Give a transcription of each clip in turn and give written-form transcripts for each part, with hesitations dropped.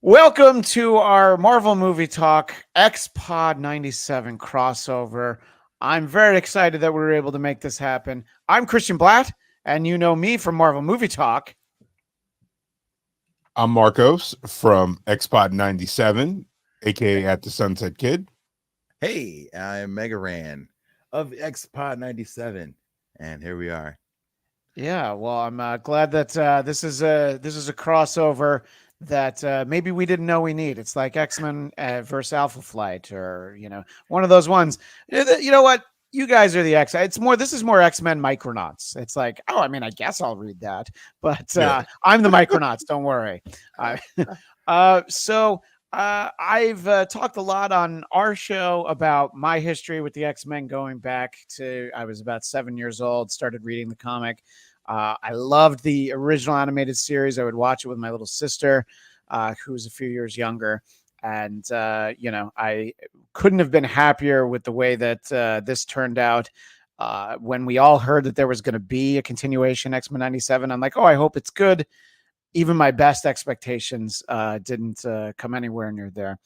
Welcome to our Marvel movie talk X-Pod 97 crossover. I'm very excited that we were able to make this happen. I'm Christian Bladt, and you know me from Marvel Movie Talk. I'm Marcos from XPod 97, aka at the Sunset Kid. Hey, I'm Mega Ran of X Pod 97, and here we are. Yeah, well, I'm glad that this is a crossover that maybe we didn't know we need. It's like X-Men versus Alpha Flight, or one of those ones. You know what? You guys are the X. It's more. This is more X-Men Micronauts. It's like, oh, I mean, I guess I'll read that, but I'm the Micronauts. Don't worry. I've talked a lot on our show about my history with the X-Men going back to I was about 7 years old, started reading the comic. I loved the original animated series. I would watch it with my little sister, who's a few years younger. And, I couldn't have been happier with the way that this turned out. When we all heard that there was going to be a continuation X-Men 97, I'm like, oh, I hope it's good. Even my best expectations didn't come anywhere near there.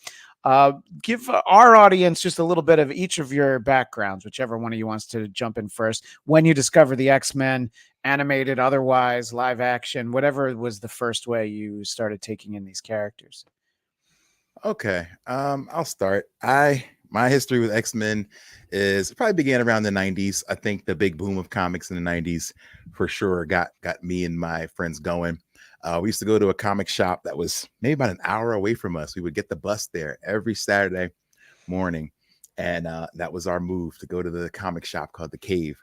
Give our audience just a little bit of each of your backgrounds, whichever one of you wants to jump in first. When you discover the X-Men, animated, otherwise, live action, whatever was the first way you started taking in these characters. Okay, I'll start. My history with X-Men is probably began around the 90s. I think the big boom of comics in the 90s for sure got me and my friends going. We used to go to a comic shop that was maybe about an hour away from us. We would get the bus there every Saturday morning, and that was our move to go to the comic shop called The Cave,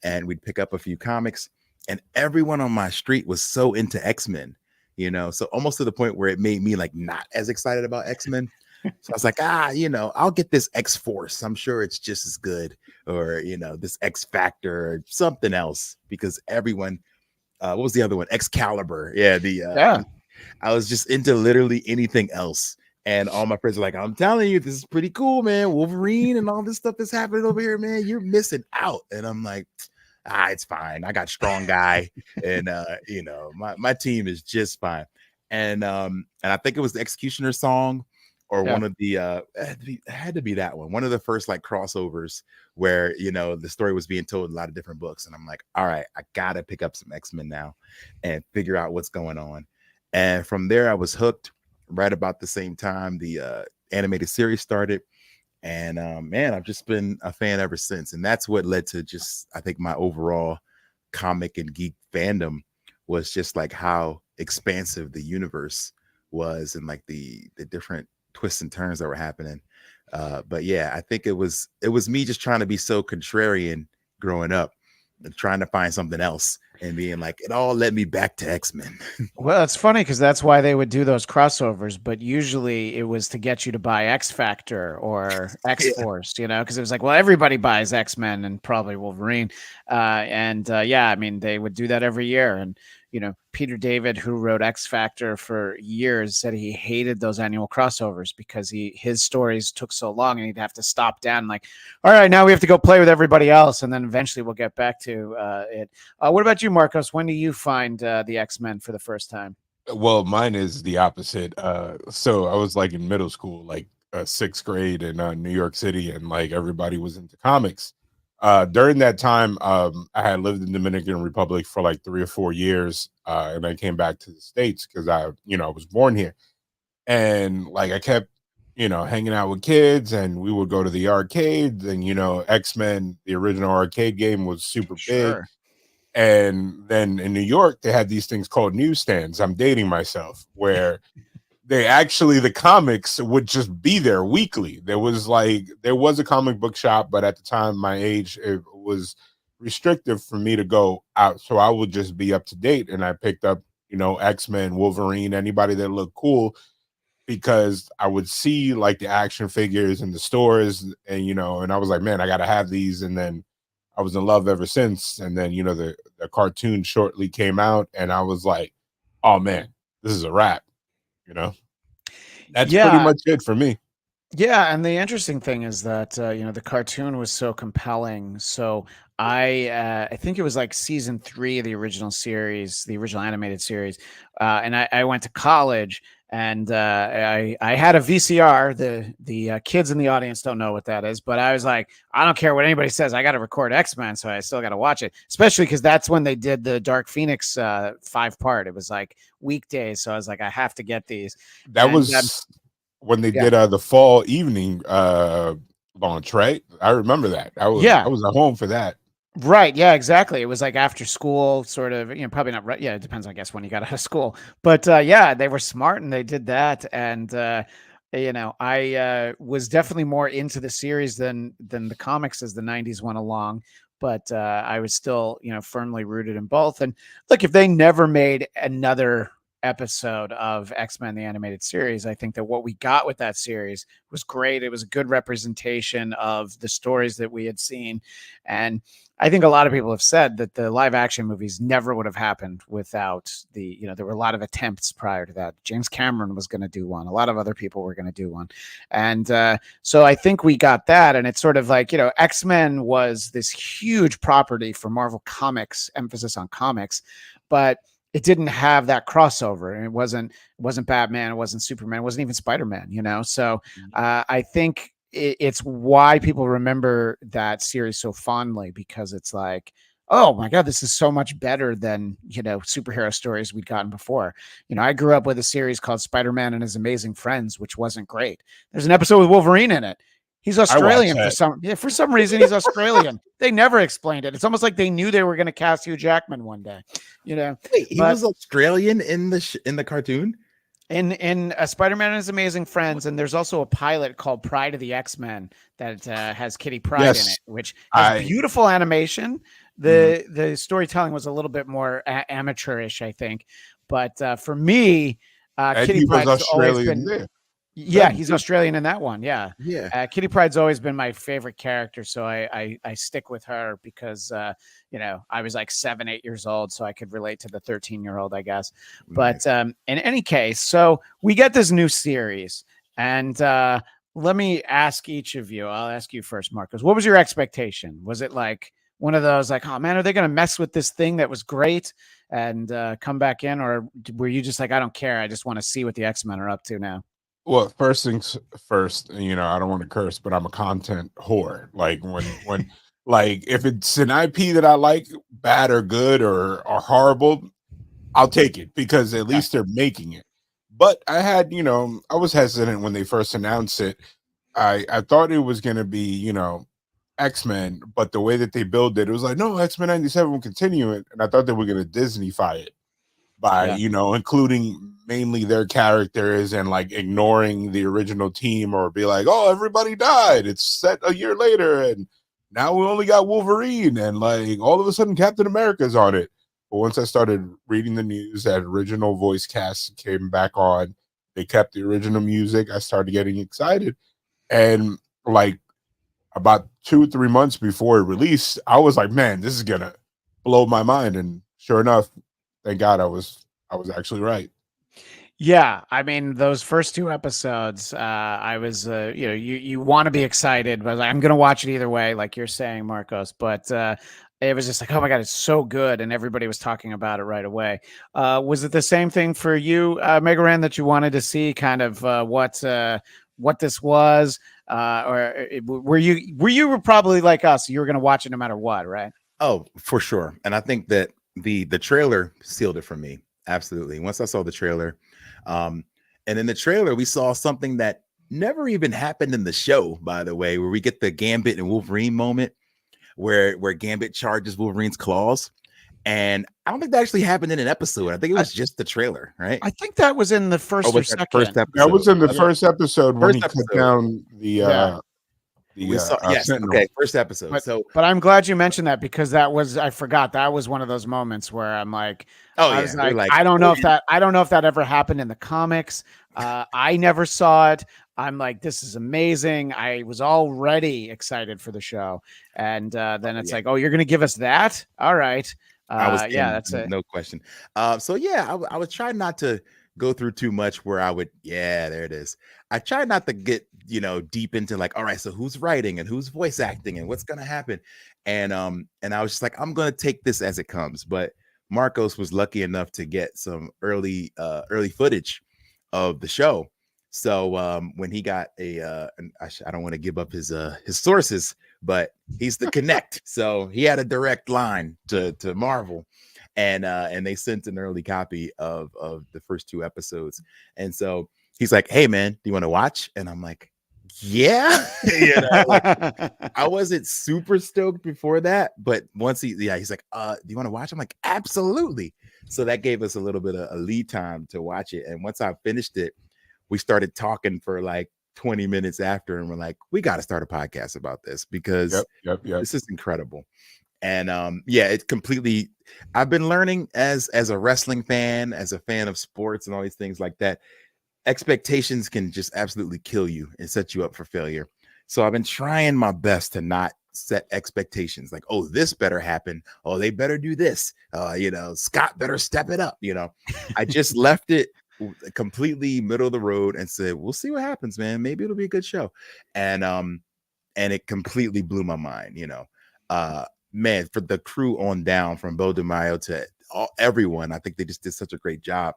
and we'd pick up a few comics. And everyone on my street was so into X-Men, so almost to the point where it made me like not as excited about X-Men. So I was like, I'll get this X-Force. I'm sure it's just as good, or this X Factor or something else, because everyone. What was the other one? Excalibur. Yeah, I was just into literally anything else. And all my friends are like, I'm telling you, this is pretty cool, man. Wolverine and all this stuff that's happening over here, man. You're missing out. And I'm like, it's fine. I got Strong Guy, and my team is just fine. And I think it was the Executioner song, or one of the it had to be that one of the first like crossovers where the story was being told in a lot of different books. And I'm like, all right, I gotta pick up some X-Men now and figure out what's going on. And from there I was hooked. Right about the same time the animated series started, and man, I've just been a fan ever since. And that's what led to just, I think, my overall comic and geek fandom was just like how expansive the universe was, and like the different twists and turns that were happening. But yeah, I think it was me just trying to be so contrarian growing up and trying to find something else, and being like, it all led me back to X-Men. Well, it's funny because that's why they would do those crossovers, but usually it was to get you to buy X Factor or X Force, because it was like, well, everybody buys X-Men and probably Wolverine. I mean, they would do that every year. And, Peter David, who wrote X Factor for years, said he hated those annual crossovers because his stories took so long and he'd have to stop down like, all right, now we have to go play with everybody else. And then eventually we'll get back to it. What about you, Marcos? When do you find the X-Men for the first time? Well, mine is the opposite. So I was like in middle school, like sixth grade in New York City, and like everybody was into comics. During that time, I had lived in the Dominican Republic for like 3 or 4 years, and I came back to the States because I was born here, and like I kept, hanging out with kids, and we would go to the arcades, and X-Men, the original arcade game, was super big. Sure. And then in New York, they had these things called newsstands. I'm dating myself, where the comics would just be there weekly. There was a comic book shop, but at the time, my age, it was restrictive for me to go out. So I would just be up to date. And I picked up, X-Men, Wolverine, anybody that looked cool, because I would see like the action figures in the stores, and and I was like, man, I gotta have these. And then I was in love ever since. And then the cartoon shortly came out, and I was like, oh man, this is a wrap. That's pretty Yeah. much it for me. Yeah, and the interesting thing is that the cartoon was so compelling. So I think it was like season 3 of the original series, the original animated series, and I went to college, and I had a VCR. The kids in the audience don't know what that is, but I was like, I don't care what anybody says. I got to record X-Men, so I still got to watch it. Especially because that's when they did the Dark Phoenix 5-part. It was like weekdays, so I was like, I have to get these. That was when they did the fall evening launch, right? I remember that. I was at home for that. Right. Yeah, exactly. It was like after school, sort of, probably not right. Yeah, it depends, I guess, when you got out of school. But yeah, they were smart and they did that. And I was definitely more into the series than the comics as the 90s went along. But I was still, firmly rooted in both. And look, if they never made another episode of X-Men the animated series, I think that what we got with that series was great. It was a good representation of the stories that we had seen. And I think a lot of people have said that the live action movies never would have happened without there were a lot of attempts prior to that. James Cameron was going to do one. A lot of other people were going to do one. And so I think we got that. And it's sort of like, X-Men was this huge property for Marvel Comics, emphasis on comics, but it didn't have that crossover, and it wasn't Batman, it wasn't Superman, it wasn't even Spider-Man, So I think it's why people remember that series so fondly, because it's like, oh my God, this is so much better than, superhero stories we'd gotten before. I grew up with a series called Spider-Man and His Amazing Friends, which wasn't great. There's an episode with Wolverine in it. He's Australian for some reason. He's Australian. They never explained it. It's almost like they knew they were going to cast Hugh Jackman one day. Wait, he was Australian in the cartoon. In Spider-Man and His Amazing Friends, and there's also a pilot called Pride of the X-Men that has Kitty Pryde in it, which has beautiful animation. The storytelling was a little bit more amateurish, I think, but for me, Kitty Pryde has always been there. Yeah, he's Australian in that one. Yeah. Kitty Pryde's always been my favorite character, so I stick with her because I was like 7-8 years old, so I could relate to the 13-year-old, I guess. But in any case, so we get this new series, and let me ask each of you. I'll ask you first, Marcos. What was your expectation? Was it like one of those like, oh man, are they going to mess with this thing that was great and come back in, or were you just like, I don't care, I just want to see what the X-Men are up to now? Well, first things first, I don't want to curse, but I'm a content whore. Like when like if it's an IP that I like, bad or good or horrible, I'll take it because at least they're making it. But I had, I was hesitant when they first announced it. I thought it was going to be, X-Men, but the way that they built it, it was like, no, X-Men 97 will continue it. And I thought they were going to Disney-fy it by, including mainly their characters and like ignoring the original team, or be like, oh, everybody died. It's set a year later. And now we only got Wolverine. And like all of a sudden Captain America's on it. But once I started reading the news that original voice cast came back on, they kept the original music, I started getting excited. And like about 2-3 months before it released, I was like, man, this is gonna blow my mind. And sure enough, thank God I was actually right. Yeah, I mean, those first 2 episodes, I was, you want to be excited, but I'm going to watch it either way, like you're saying, Marcos. But it was just like, oh my God, it's so good, and everybody was talking about it right away. Was it the same thing for you, Megaran, that you wanted to see kind of what this was, or were you probably like us? You were going to watch it no matter what, right? Oh, for sure. And I think that the trailer sealed it for me. Absolutely. Once I saw the trailer, and in the trailer, we saw something that never even happened in the show, by the way, where we get the Gambit and Wolverine moment where Gambit charges Wolverine's claws. And I don't think that actually happened in an episode. I think it was just the trailer, right? I think that was in the first or second. First episode. That was in the first episode when he cut down the first episode. But I'm glad you mentioned that, because I forgot that was one of those moments where I'm like, I don't know if that ever happened in the comics. I never saw it. I'm like, this is amazing. I was already excited for the show, and then it's like, oh, you're gonna give us that? All right. That's it. No question. I was trying not to go through too much where I would, there it is. I try not to get, deep into like, all right, so who's writing and who's voice acting and what's going to happen. And I was just like, I'm going to take this as it comes. But Marcos was lucky enough to get some early footage of the show. So when he got I don't want to give up his sources, but he's the connect. So he had a direct line to Marvel, and they sent an early copy of the first 2 episodes. And so he's like, "Hey man, do you want to watch?" And I'm like, "Yeah." Like I wasn't super stoked before that, but once he's like, "Do you want to watch?" I'm like, "Absolutely." So that gave us a little bit of a lead time to watch it. And once I finished it, we started talking for like 20 minutes after, and we're like, we got to start a podcast about this because this is incredible. And it completely, I've been learning as a wrestling fan, as a fan of sports and all these things like that, expectations can just absolutely kill you and set you up for failure. So I've been trying my best to not set expectations like, oh, this better happen. Oh, they better do this. Scott better step it up. I just left it completely middle of the road and said, we'll see what happens, man. Maybe it'll be a good show. And it completely blew my mind. Man, for the crew on down, from Bo DeMaio to everyone, I think they just did such a great job.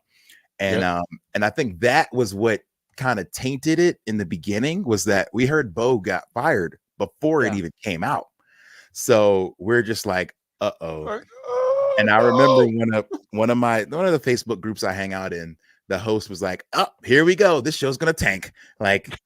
And I think that was what kind of tainted it in the beginning, was that we heard Bo got fired before it even came out. So we're just like, uh-oh. And I remember one of the Facebook groups I hang out in, the host was like, "Oh, here we go. This show's gonna tank." Like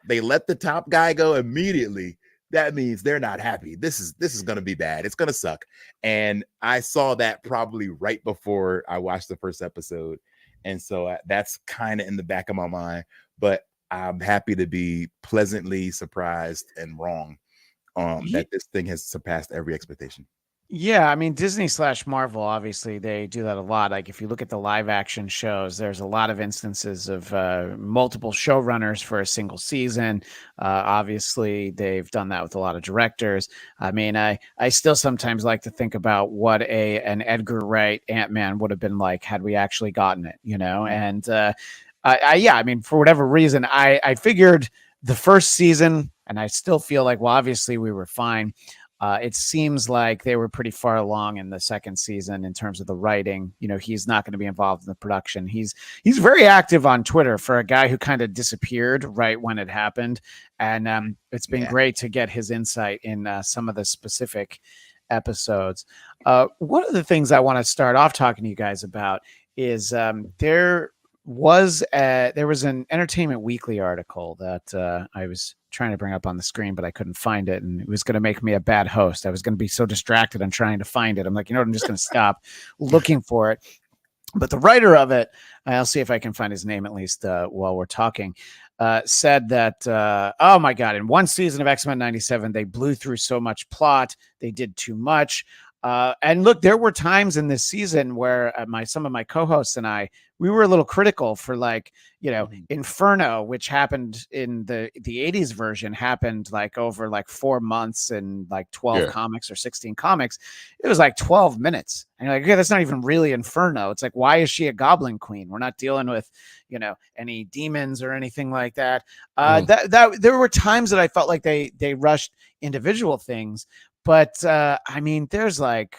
they let the top guy go immediately. That means they're not happy. This is gonna be bad. It's gonna suck. And I saw that probably right before I watched the first episode. And so that's kind of in the back of my mind. But I'm happy to be pleasantly surprised and wrong that this thing has surpassed every expectation. Yeah, I mean, Disney/Marvel, obviously, they do that a lot. Like, if you look at the live action shows, there's a lot of instances of multiple showrunners for a single season. Obviously, they've done that with a lot of directors. I mean, I still sometimes like to think about what an Edgar Wright Ant-Man would have been like had we actually gotten it, And I mean, for whatever reason, I figured the first season, and I still feel like, well, obviously we were fine. It seems like they were pretty far along in the second season in terms of the writing. He's not going to be involved in the production. He's very active on Twitter for a guy who kind of disappeared right when it happened. And it's been great to get his insight in some of the specific episodes. One of the things I want to start off talking to you guys about is there was an Entertainment Weekly article that I was trying to bring up on the screen, but I couldn't find it, and it was going to make me a bad host. I was going to be so distracted on trying to find it. I'm like, I'm just going to stop looking for it. But the writer of it, I'll see if I can find his name at least while we're talking, said that, oh my God, in one season of X-Men 97, they blew through so much plot. They did too much. And look, there were times in this season where some of my co-hosts and we were a little critical for, like, Inferno, which happened in the 80s version, happened like over like 4 months and like 12 comics or 16 comics. It was like 12 minutes. And you're like, okay, that's not even really Inferno. It's like, why is she a goblin queen? We're not dealing with, any demons or anything like that. That there were times that I felt like they rushed individual things. But I mean, there's like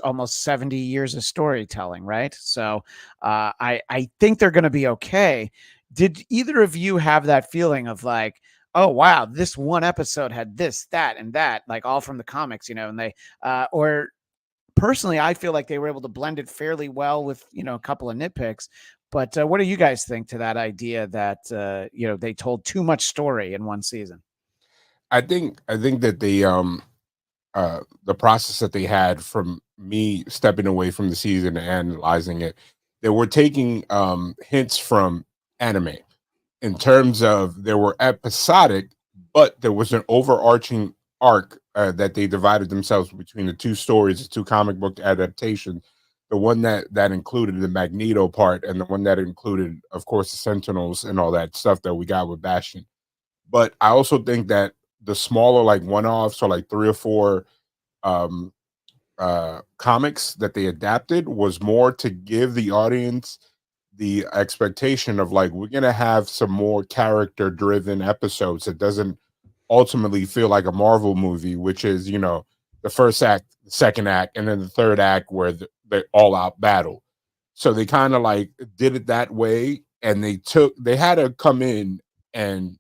almost 70 years of storytelling, right? So I think they're going to be okay. Did either of you have that feeling of like, oh, wow, this one episode had this, that, and that, like all from the comics, and they or personally, I feel like they were able to blend it fairly well with, a couple of nitpicks. But what do you guys think to that idea that, they told too much story in one season? I think that the process that they had, from me stepping away from the season and analyzing it, they were taking hints from anime in terms of there were episodic, but there was an overarching arc that they divided themselves between the two stories, the two comic book adaptations, the one that included the Magneto part and the one that included, of course, the Sentinels and all that stuff that we got with Bastion. But I also think that the smaller, like, one-offs, or like 3 or 4 comics that they adapted, was more to give the audience the expectation of, like, we're gonna have some more character-driven episodes that doesn't ultimately feel like a Marvel movie, which is, the first act, the second act, and then the third act where the all-out battle. So they kind of like did it that way and they had to come in and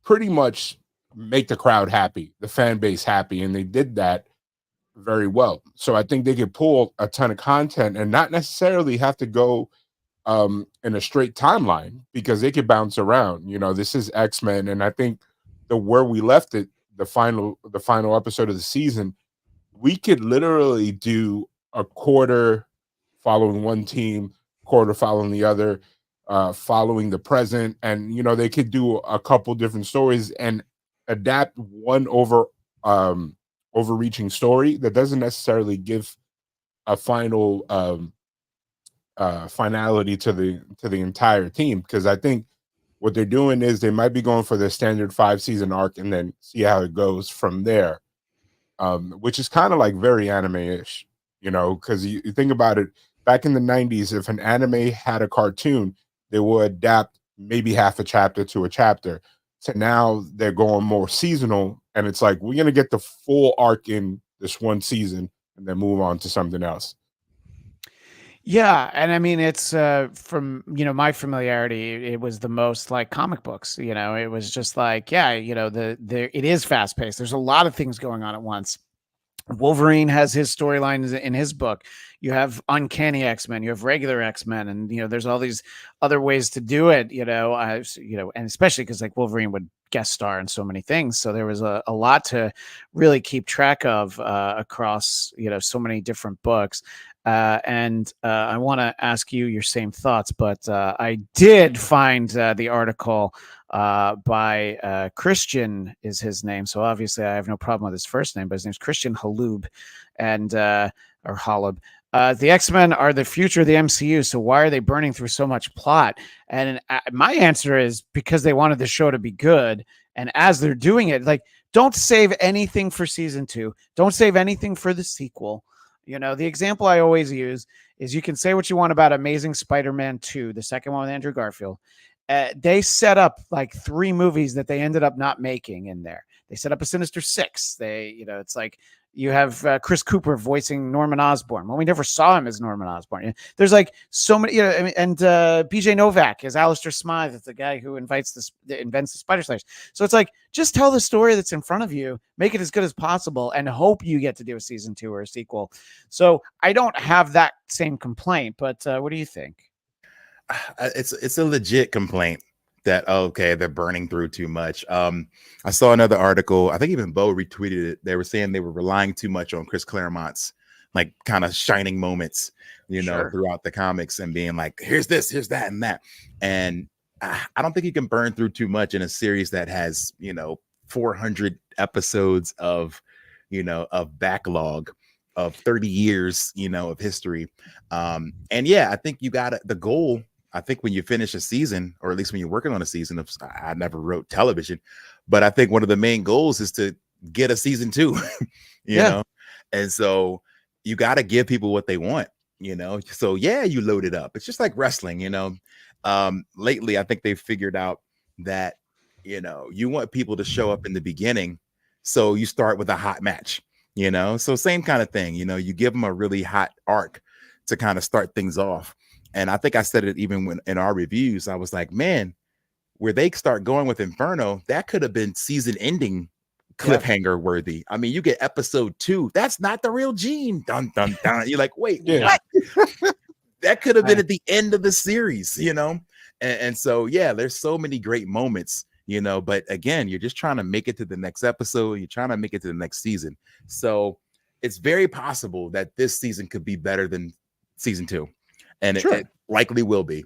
pretty much make the crowd happy, the fan base happy, and they did that very well. So I think they could pull a ton of content and not necessarily have to go in a straight timeline, because they could bounce around. This is X-Men, and I think where we left it, the final episode of the season, we could literally do a quarter following one team, quarter following the other, following the present, and they could do a couple different stories and adapt one overreaching story that doesn't necessarily give a final finality to the entire team. Because I think what they're doing is they might be going for their standard 5-season arc and then see how it goes from there, which is kind of like very anime-ish, because you think about it. Back in the 90s, if an anime had a cartoon, they would adapt maybe half a chapter to a chapter. So now they're going more seasonal, and it's like, we're going to get the full arc in this one season and then move on to something else. Yeah, and I mean, it's from my familiarity, it was the most like comic books. It was just like, yeah, it is fast paced. There's a lot of things going on at once. Wolverine has his storylines in his book. You have Uncanny X-Men, you have regular X-Men, and there's all these other ways to do it. And especially because like Wolverine would guest star in so many things, so there was a lot to really keep track of across so many different books. And I want to ask you your same thoughts, but I did find the article by Christian is his name. So obviously I have no problem with his first name, but his name's Christian Halub, and or Holub. The X-Men are the future of the MCU. So why are they burning through so much plot? And my answer is because they wanted the show to be good. And as they're doing it, like, don't save anything for season 2. Don't save anything for the sequel. The example I always use is, you can say what you want about Amazing Spider-Man 2, the second one with Andrew Garfield. They set up like 3 movies that they ended up not making in there. They set up a Sinister Six. It's like you have Chris Cooper voicing Norman Osborn. Well, we never saw him as Norman Osborn. There's like so many, and BJ Novak is Alistair Smythe. It's the guy who invents the Spider Slayers. So it's like, just tell the story that's in front of you, make it as good as possible, and hope you get to do a season 2 or a sequel. So I don't have that same complaint, but what do you think? It's a legit complaint that, okay, they're burning through too much. I saw another article, I think even Bo retweeted it. They were saying they were relying too much on Chris Claremont's like kind of shining moments, Sure. throughout the comics, and being like, here's this, here's that, and that. And I don't think you can burn through too much in a series that has 400 episodes of of backlog of 30 years of history. And yeah, I think you got the goal. I think when you finish a season, or at least when you're working on a season I never wrote television, but I think one of the main goals is to get a season 2, you know? And so you got to give people what they want, So yeah, you load it up. It's just like wrestling, lately, I think they've figured out that, you want people to show up in the beginning. So you start with a hot match, so same kind of thing, you give them a really hot arc to kind of start things off. And I think I said it even when in our reviews, I was like, man, where they start going with Inferno, that could have been season ending cliffhanger worthy. I mean, you get episode 2. That's not the real Gene. Dun, dun, dun. You're like, wait, what? That could have been at the end of the series, And so, yeah, there's so many great moments, but again, you're just trying to make it to the next episode. You're trying to make it to the next season. So it's very possible that this season could be better than season 2. And it likely will be,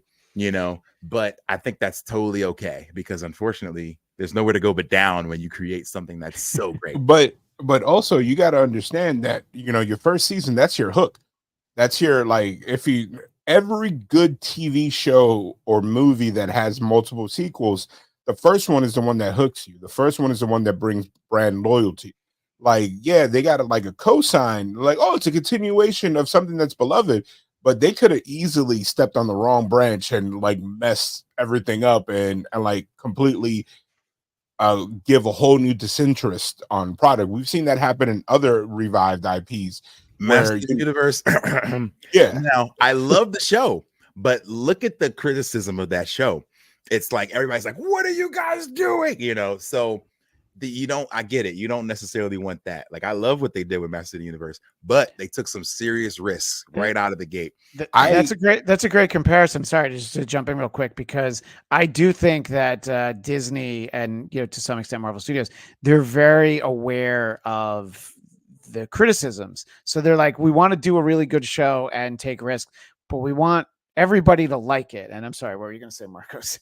but I think that's totally okay, because unfortunately there's nowhere to go but down when you create something that's so great. But also you got to understand that, your first season, that's your hook. That's your, like, every good TV show or movie that has multiple sequels, the first one is the one that hooks you. The first one is the one that brings brand loyalty. Like, yeah, they got like a cosign, like, oh, it's a continuation of something that's beloved. But they could have easily stepped on the wrong branch and like messed everything up and like completely give a whole new disinterest on product. We've seen that happen in other revived IPs. Master Universe. Yeah. Now, I love the show, But look at the criticism of that show. It's like everybody's like, "What are you guys doing?" So I get it. You don't necessarily want that. Like, I love what they did with Master of the Universe, but they took some serious risks right out of the gate. That's a great comparison. Sorry, just to jump in real quick, because I do think that Disney and to some extent Marvel Studios, they're very aware of the criticisms. So they're like, we want to do a really good show and take risks, but we want everybody to like it. And I'm sorry, what were you going to say, Marcos?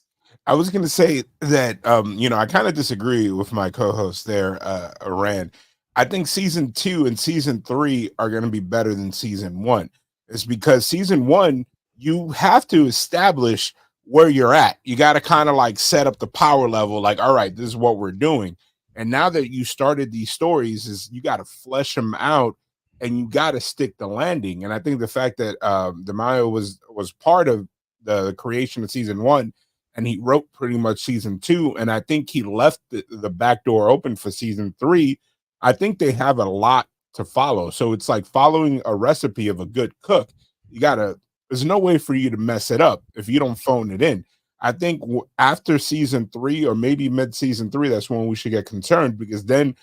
I was going to say that, I kind of disagree with my co-host there, Rand. I think season 2 and season 3 are going to be better than season 1. It's because season 1, you have to establish where you're at. You got to kind of like set up the power level. Like, all right, this is what we're doing. And now that you started these stories, is you got to flesh them out and you got to stick the landing. And I think the fact that DeMaio was part of the creation of season 1, and he wrote pretty much season 2, and I think he left the back door open for season 3. I think they have a lot to follow. So it's like following a recipe of a good cook. There's no way for you to mess it up if you don't phone it in. I think after season 3 or maybe mid-season 3, that's when we should get concerned, because then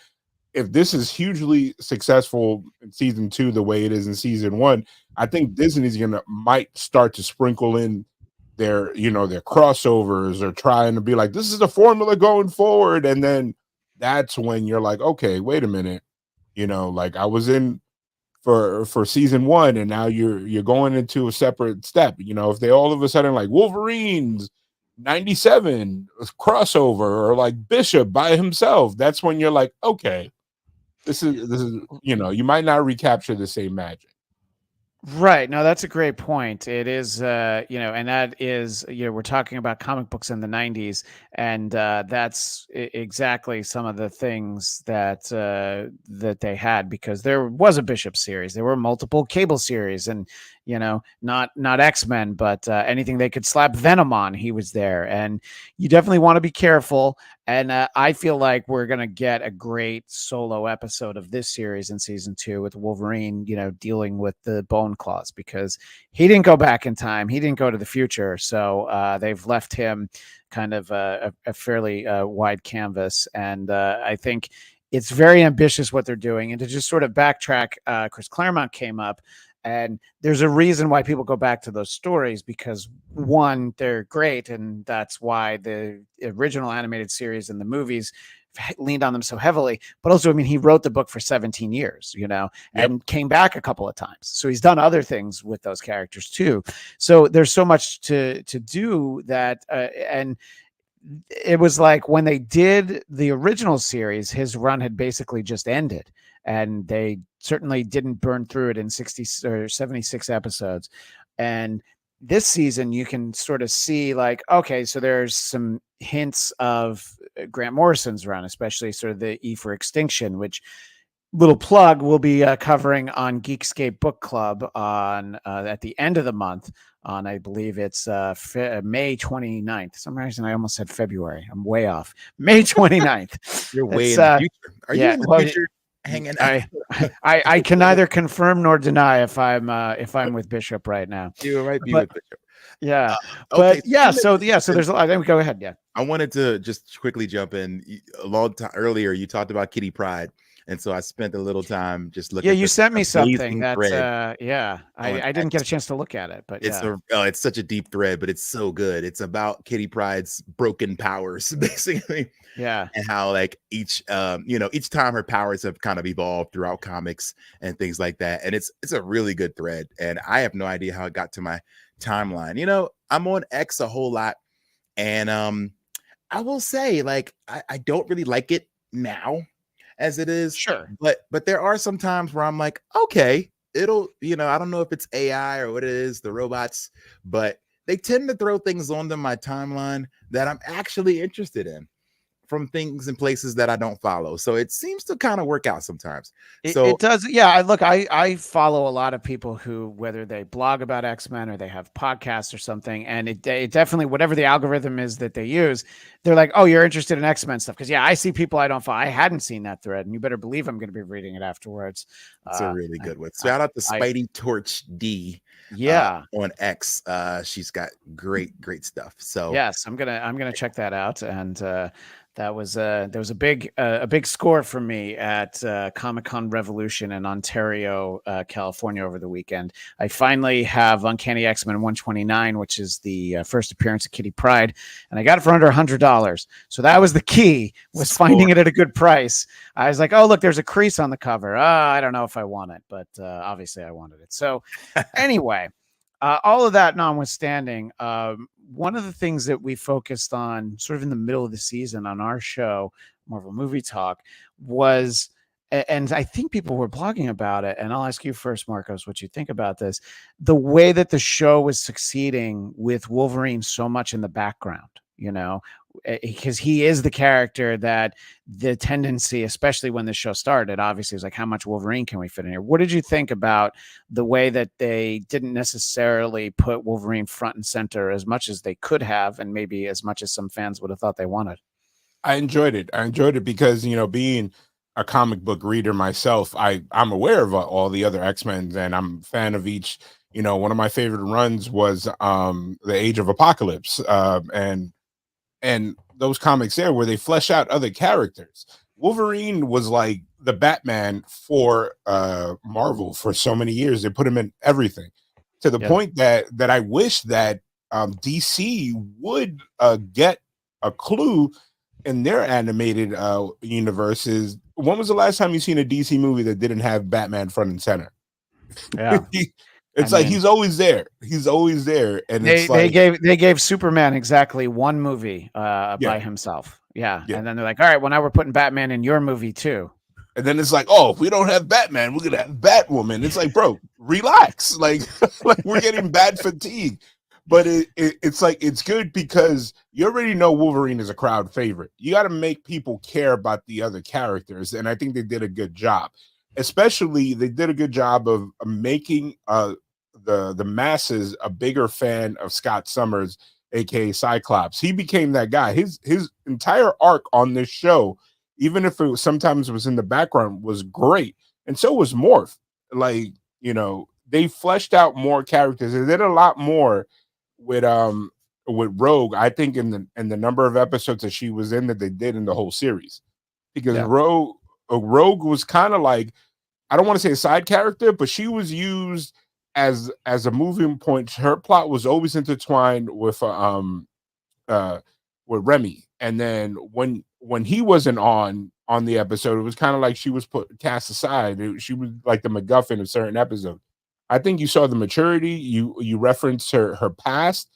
if this is hugely successful in season 2 the way it is in season 1, I think Disney's might start to sprinkle in their crossovers, or trying to be like, this is the formula going forward. And then that's when you're like, okay, wait a minute, like I was in for season 1 and now you're going into a separate step. If they all of a sudden like Wolverine's 97 crossover, or like Bishop by himself, that's when you're like, okay, this is you might not recapture the same magic. Right. No, that's a great point. It is, and that is, we're talking about comic books in the 90s, and that's exactly some of the things that they had, because there was a Bishop series, there were multiple Cable series, and not X-Men, but anything they could slap Venom on, he was there, and you definitely want to be careful. And I feel like we're going to get a great solo episode of this series in season 2 with Wolverine, dealing with the bone claws, because he didn't go back in time. He didn't go to the future. So they've left him kind of a fairly wide canvas. And I think it's very ambitious what they're doing. And to just sort of backtrack, Chris Claremont came up. And there's a reason why people go back to those stories, because one, they're great, and that's why the original animated series and the movies leaned on them so heavily. But also, I mean, he wrote the book for 17 years, and came back a couple of times. So he's done other things with those characters too. So there's so much to do that, and it was like when they did the original series, his run had basically just ended, and they certainly didn't burn through it in 60 or 76 episodes. And this season, you can sort of see like, okay, so there's some hints of Grant Morrison's run, especially sort of the E for Extinction, which, little plug, we'll be covering on Geekscape Book Club on at the end of the month, on, I believe it's May 29th. For some reason I almost said February. I'm way off. May 29th. You're way in the future. Are you in the future? Hanging out. I can neither confirm nor deny if I'm with Bishop right now. You might be with Bishop. Yeah. Okay. So there's a lot. Then we go ahead. Yeah. I wanted to just quickly jump in. A long time earlier, you talked about Kitty Pryde. And so I spent a little time just looking. Yeah, you sent me something that's I didn't get a chance to look at it, but it's such a deep thread, but it's so good. It's about Kitty Pryde's broken powers, basically. Yeah. And how like each time her powers have kind of evolved throughout comics and things like that. And it's a really good thread. And I have no idea how it got to my timeline. I'm on X a whole lot, and I will say, like, I don't really like it now as it is. Sure. But there are some times where I'm like, okay, it'll, I don't know if it's AI or what it is, the robots, but they tend to throw things onto my timeline that I'm actually interested in, from things and places that I don't follow. So it seems to kind of work out sometimes. It does. Yeah. I follow a lot of people who, whether they blog about X-Men or they have podcasts or something, and it definitely, whatever the algorithm is that they use, they're like, oh, you're interested in X-Men stuff. Cause yeah, I see people I don't follow. I hadn't seen that thread, and you better believe I'm going to be reading it afterwards. It's a really good one. Shout out to Spidey Torch D. Yeah. On X. She's got great stuff. So Yes, I'm gonna check that out. And that was there was a big score for me at Comic Con Revolution in Ontario, California over the weekend. I finally have Uncanny X-Men 129, which is the first appearance of Kitty Pryde, and I got it for under $100. So that was the key, was finding it at a good price. I was like, oh look, there's a crease on the cover. I don't know if I want it, but obviously I wanted it. So anyway. All of that notwithstanding, one of the things that we focused on sort of in the middle of the season on our show, Marvel Movie Talk, was, and I think people were blogging about it, and I'll ask you first, Marcos, what you think about this, the way that the show was succeeding with Wolverine so much in the background, because he is the character that the tendency, especially when the show started, obviously is like, how much Wolverine can we fit in here? What did you think about the way that they didn't necessarily put Wolverine front and center as much as they could have, and maybe as much as some fans would have thought they wanted? I enjoyed it because, being a comic book reader myself, I'm aware of all the other X-Men, and I'm a fan of each. One of my favorite runs was the Age of Apocalypse, and those comics there where they flesh out other characters. Wolverine was like the Batman for Marvel for so many years. They put him in everything, to the point that I wish that DC would get a clue in their animated universes. When was the last time you seen a DC movie that didn't have Batman front and center? Yeah. It's he's always there. He's always there. And they gave Superman exactly one movie by himself. Yeah. And then they're like, all right, well, now we're putting Batman in your movie too. And then it's like, oh, if we don't have Batman, we're gonna have Batwoman. It's like, bro, relax. Like we're getting bad fatigue. But it's like, it's good because you already know Wolverine is a crowd favorite. You got to make people care about the other characters. And I think they did a good job. Especially, they did a good job of making the masses a bigger fan of Scott Summers, aka Cyclops. He became that guy. His entire arc on this show, even if it sometimes was in the background, was great. And so was Morph. They fleshed out more characters. They did a lot more with Rogue, I think, in the number of episodes that she was in that they did in the whole series. Because Rogue was kind of like, I don't want to say a side character, but she was used as a moving point. Her plot was always intertwined with Remy, and then when he wasn't on the episode, it was kind of like she was cast aside. She was like the MacGuffin of certain episodes. I think you saw the maturity. You referenced her past.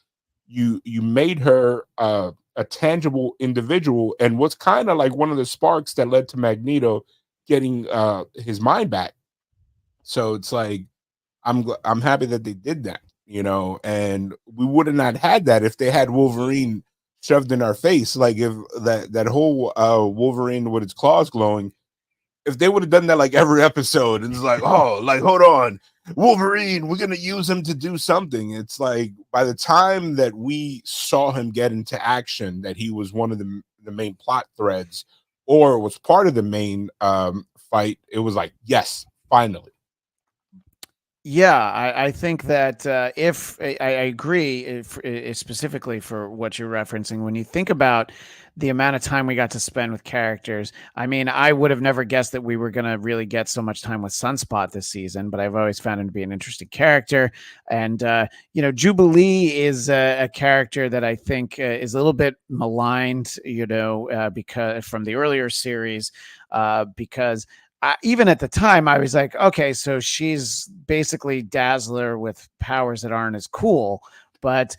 You made her a tangible individual, and what's kind of like one of the sparks that led to Magneto getting his mind back. So it's like, I'm happy that they did that, and we would have not had that if they had Wolverine shoved in our face. Like, if that whole Wolverine with its claws glowing, if they would have done that like every episode, and it's like, oh, like, hold on, Wolverine, we're gonna use him to do something. It's like, by the time that we saw him get into action, that he was one of the main plot threads, or was part of the main fight, it was like, yes, finally. Yeah, I think that if I agree, specifically for what you're referencing, when you think about the amount of time we got to spend with characters, I mean, I would have never guessed that we were going to really get so much time with Sunspot this season, but I've always found him to be an interesting character. And, Jubilee is a character that I think is a little bit maligned, because from the earlier series, because even at the time, I was like, okay, so she's basically Dazzler with powers that aren't as cool, but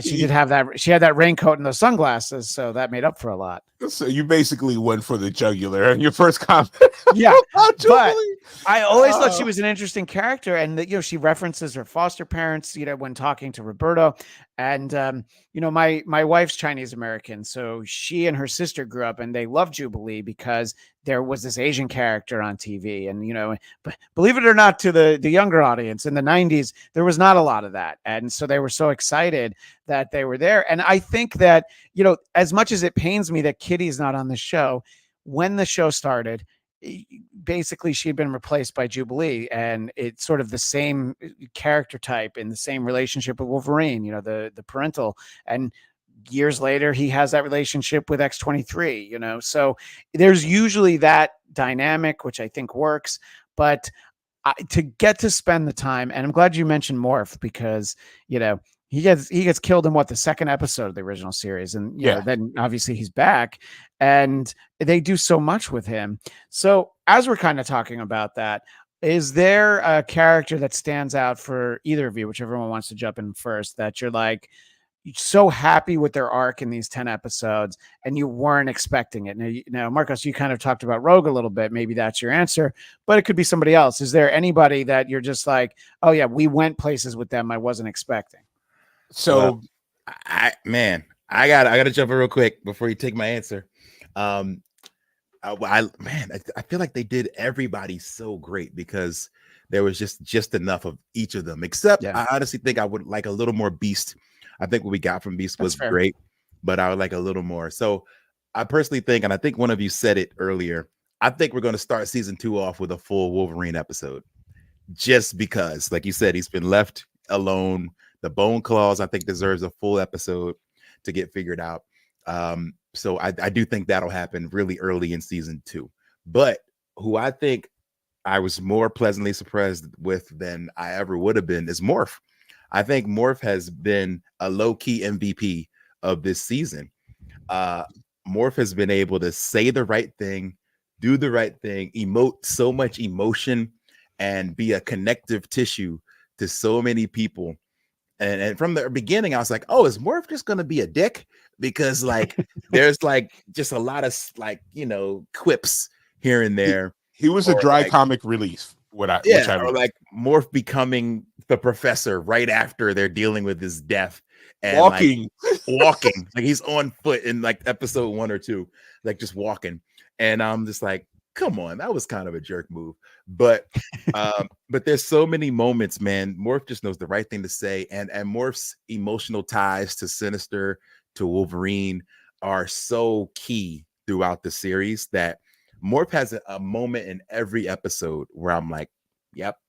she did have that. She had that raincoat and those sunglasses, so that made up for a lot. So you basically went for the jugular in your first comment. Yeah, but I always thought she was an interesting character, and that, she references her foster parents, when talking to Roberto, and my wife's Chinese American, so she and her sister grew up, and they loved Jubilee because there was this Asian character on TV, and but believe it or not, to the younger audience in the 90s, there was not a lot of that, and so they were so excited that they were there. And I think that, as much as it pains me that Kitty's not on the show, when the show started, basically she had been replaced by Jubilee, and it's sort of the same character type in the same relationship with Wolverine, the parental, and years later he has that relationship with X-23, so there's usually that dynamic, which I think works. But to get to spend the time, and I'm glad you mentioned Morph, because he gets killed in the second episode of the original series, and then obviously he's back, and they do so much with him. So as we're kind of talking about that, is there a character that stands out for either of you, whichever one wants to jump in first, that you're like so happy with their arc in these 10 episodes and you weren't expecting it? Now, Marcos, you kind of talked about Rogue a little bit. Maybe that's your answer, but it could be somebody else. Is there anybody that you're just like, oh yeah, we went places with them I wasn't expecting? So I gotta jump in real quick before you take my answer. I feel like they did everybody so great, because there was just enough of each of them, except I honestly think I would like a little more Beast. I think what we got from Beast was great, but I would like a little more. So I personally think, and I think one of you said it earlier, I think we're going to start season 2 off with a full Wolverine episode, just because, like you said, he's been left alone. The Bone Claws, I think, deserves a full episode to get figured out. So I do think that'll happen really early in season 2. But who I think I was more pleasantly surprised with than I ever would have been is Morph. I think Morph has been a low-key MVP of this season. Morph has been able to say the right thing, do the right thing, emote so much emotion, and be a connective tissue to so many people. And from the beginning, I was like, oh, is Morph just going to be a dick? Because like, there's like just a lot of like, quips here and there. He was a dry comic relief. Or like Morph becoming the professor right after they're dealing with his death and walking, like he's on foot in like episode 1 or 2, like just walking. And I'm just like, come on, that was kind of a jerk move. But there's so many moments, man. Morph just knows the right thing to say, and Morph's emotional ties to Sinister, to Wolverine are so key throughout the series that Morph has a moment in every episode where I'm like, yep,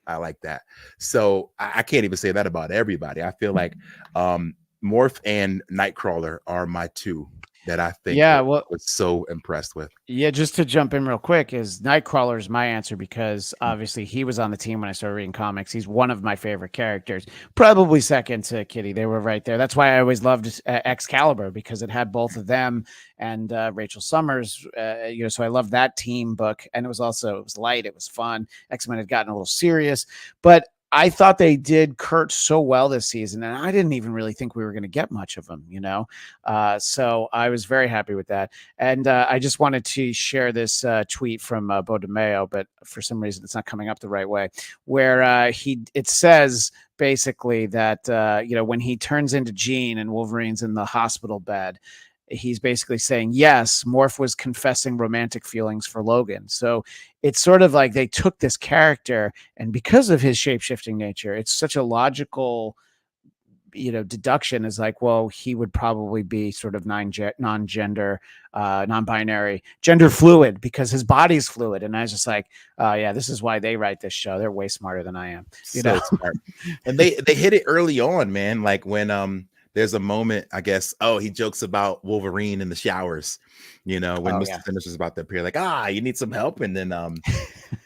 I like that. So I can't even say that about everybody. I feel like Morph and Nightcrawler are my two that I think was so impressed with. Yeah, just to jump in real quick, is Nightcrawler is my answer, because obviously he was on the team when I started reading comics. He's one of my favorite characters, probably second to Kitty. They were right there. That's why I always loved Excalibur, because it had both of them and Rachel Summers. So I loved that team book, and it was light, it was fun. X-Men had gotten a little serious, but I thought they did Kurt so well this season, and I didn't even really think we were going to get much of him, so I was very happy with that. And I just wanted to share this tweet from Bo DeMeo, but for some reason it's not coming up the right way, where it says basically that, when he turns into Jean and Wolverine's in the hospital bed, he's basically saying, yes, Morph was confessing romantic feelings for Logan. So it's sort of like they took this character, and because of his shape-shifting nature, it's such a logical, deduction, is like, well, he would probably be sort of non-gender, non-binary, gender fluid, because his body's fluid. And I was just like, this is why they write this show. They're way smarter than I am. Smart. And they hit it early on, man. Like when there's a moment, I guess, he jokes about Wolverine in the showers, when Mr. Sinister's about to appear, like, you need some help. And then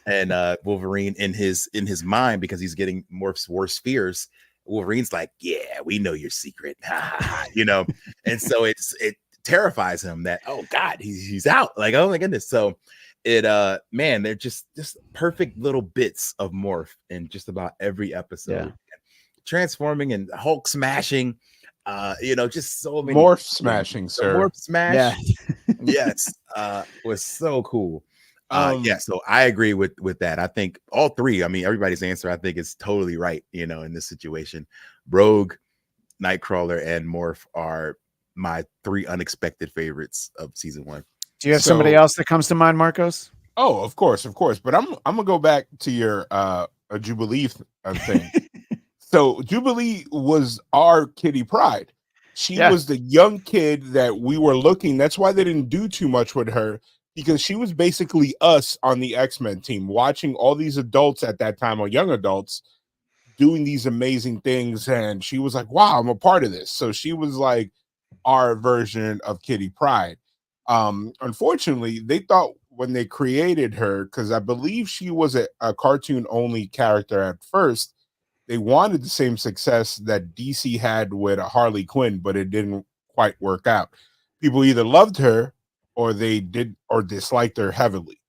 and Wolverine in his mind, because he's getting Morph's worst fears, Wolverine's like, yeah, we know your secret. And so it terrifies him that, oh God, he's out. Like, oh my goodness. So they're just perfect little bits of Morph in just about every episode. Transforming and Hulk smashing. Just so many Morph smashing, sir. Morph smash, yes, was so cool. So I agree with that. I think all three. I mean, everybody's answer, I think, is totally right. In this situation, Rogue, Nightcrawler, and Morph are my three unexpected favorites of season 1. Do you have somebody else that comes to mind, Marcos? Oh, of course. But I'm gonna go back to your Jubilee thing. So Jubilee was our Kitty Pryde. She was the young kid that we were looking. That's why they didn't do too much with her. because she was basically us on the X-Men team, watching all these adults at that time, or young adults, doing these amazing things. And she was like, wow, I'm a part of this. So she was like our version of Kitty Pryde. Unfortunately, they thought when they created her, because I believe she was a cartoon only character at first, they wanted the same success that DC had with Harley Quinn, but it didn't quite work out. People either loved her or they did or disliked her heavily.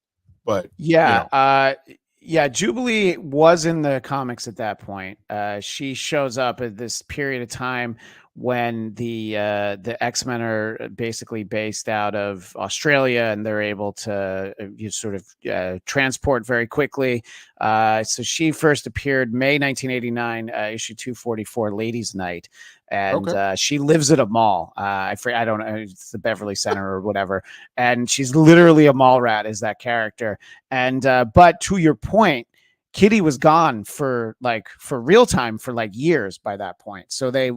But Yeah, yeah, Jubilee was in the comics at that point. She shows up at this period of time when the X-Men are basically based out of Australia, and they're able to sort of transport very quickly. So she first appeared May 1989, issue 244, Ladies' Night, and she lives at a mall. I don't know, it's the Beverly Center or whatever, and she's literally a mall rat, is that character. And but to your point, Kitty was gone for real time for like years by that point. So they,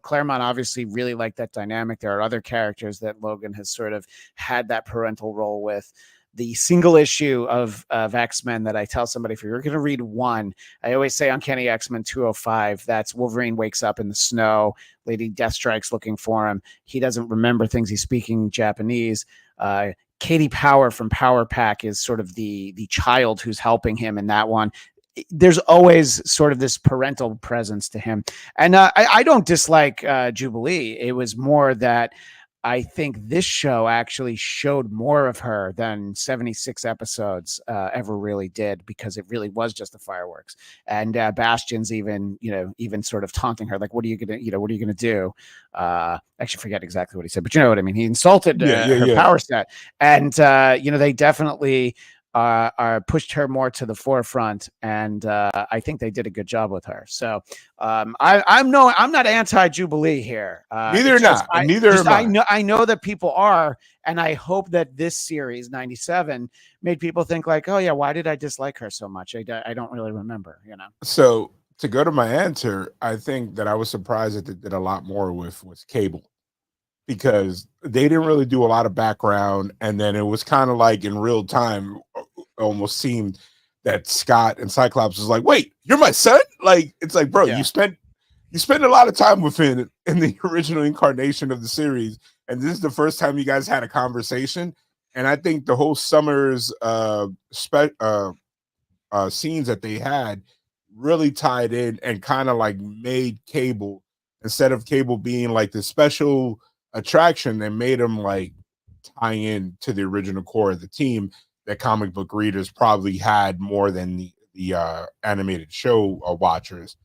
Claremont obviously really liked that dynamic. There are other characters that Logan has sort of had that parental role with. The single issue of X-Men that I tell somebody, if you're going to read one, I always say Uncanny X-Men 205. That's Wolverine wakes up in the snow. Lady Deathstrike's looking for him. He doesn't remember things. He's speaking Japanese. Katie Power from Power Pack is sort of the child who's helping him in that one. There's always sort of this parental presence to him. And I don't dislike Jubilee. It was more that I think this show actually showed more of her than 76 episodes ever really did, because it really was just the fireworks. And Bastion's even sort of taunting her, like, what are you going to do? Actually forget exactly what he said, but you know what I mean? He insulted her power set. And, they definitely pushed her more to the forefront, and I think they did a good job with her. So I'm not anti-Jubilee here. Neither am I. I know that people are, and I hope that this series 97 made people think like, oh yeah, why did I dislike her so much? I don't really remember. So to go to my answer, I think that I was surprised that they did a lot more with Cable, because they didn't really do a lot of background, and then it was kind of like in real time, almost seemed that Scott and Cyclops was like, wait, you're my son? Like, it's like, bro, you spent a lot of time with him in the original incarnation of the series, and this is the first time you guys had a conversation. And I think the whole summer's scenes that they had really tied in and kind of like made Cable, instead of Cable being like the special attraction, they made him like tie in to the original core of the team that comic book readers probably had more than the animated show watchers.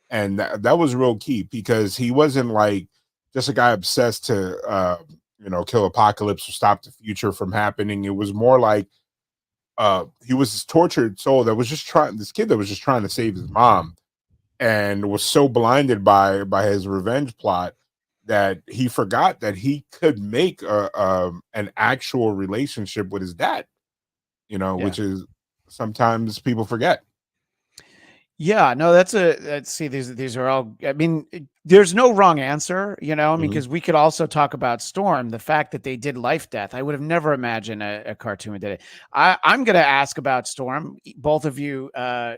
And that was real key, because he wasn't like just a guy obsessed to kill Apocalypse or stop the future from happening. It was more like he was this tortured soul that was just trying to save his mom, and was so blinded by his revenge plot that he forgot that he could make an actual relationship with his dad, which is sometimes people forget. Yeah, no, let's see, these are all, I mean, there's no wrong answer, because we could also talk about Storm, the fact that they did Life Death. I would have never imagined a cartoon that did it. I'm going to ask about Storm. Both of you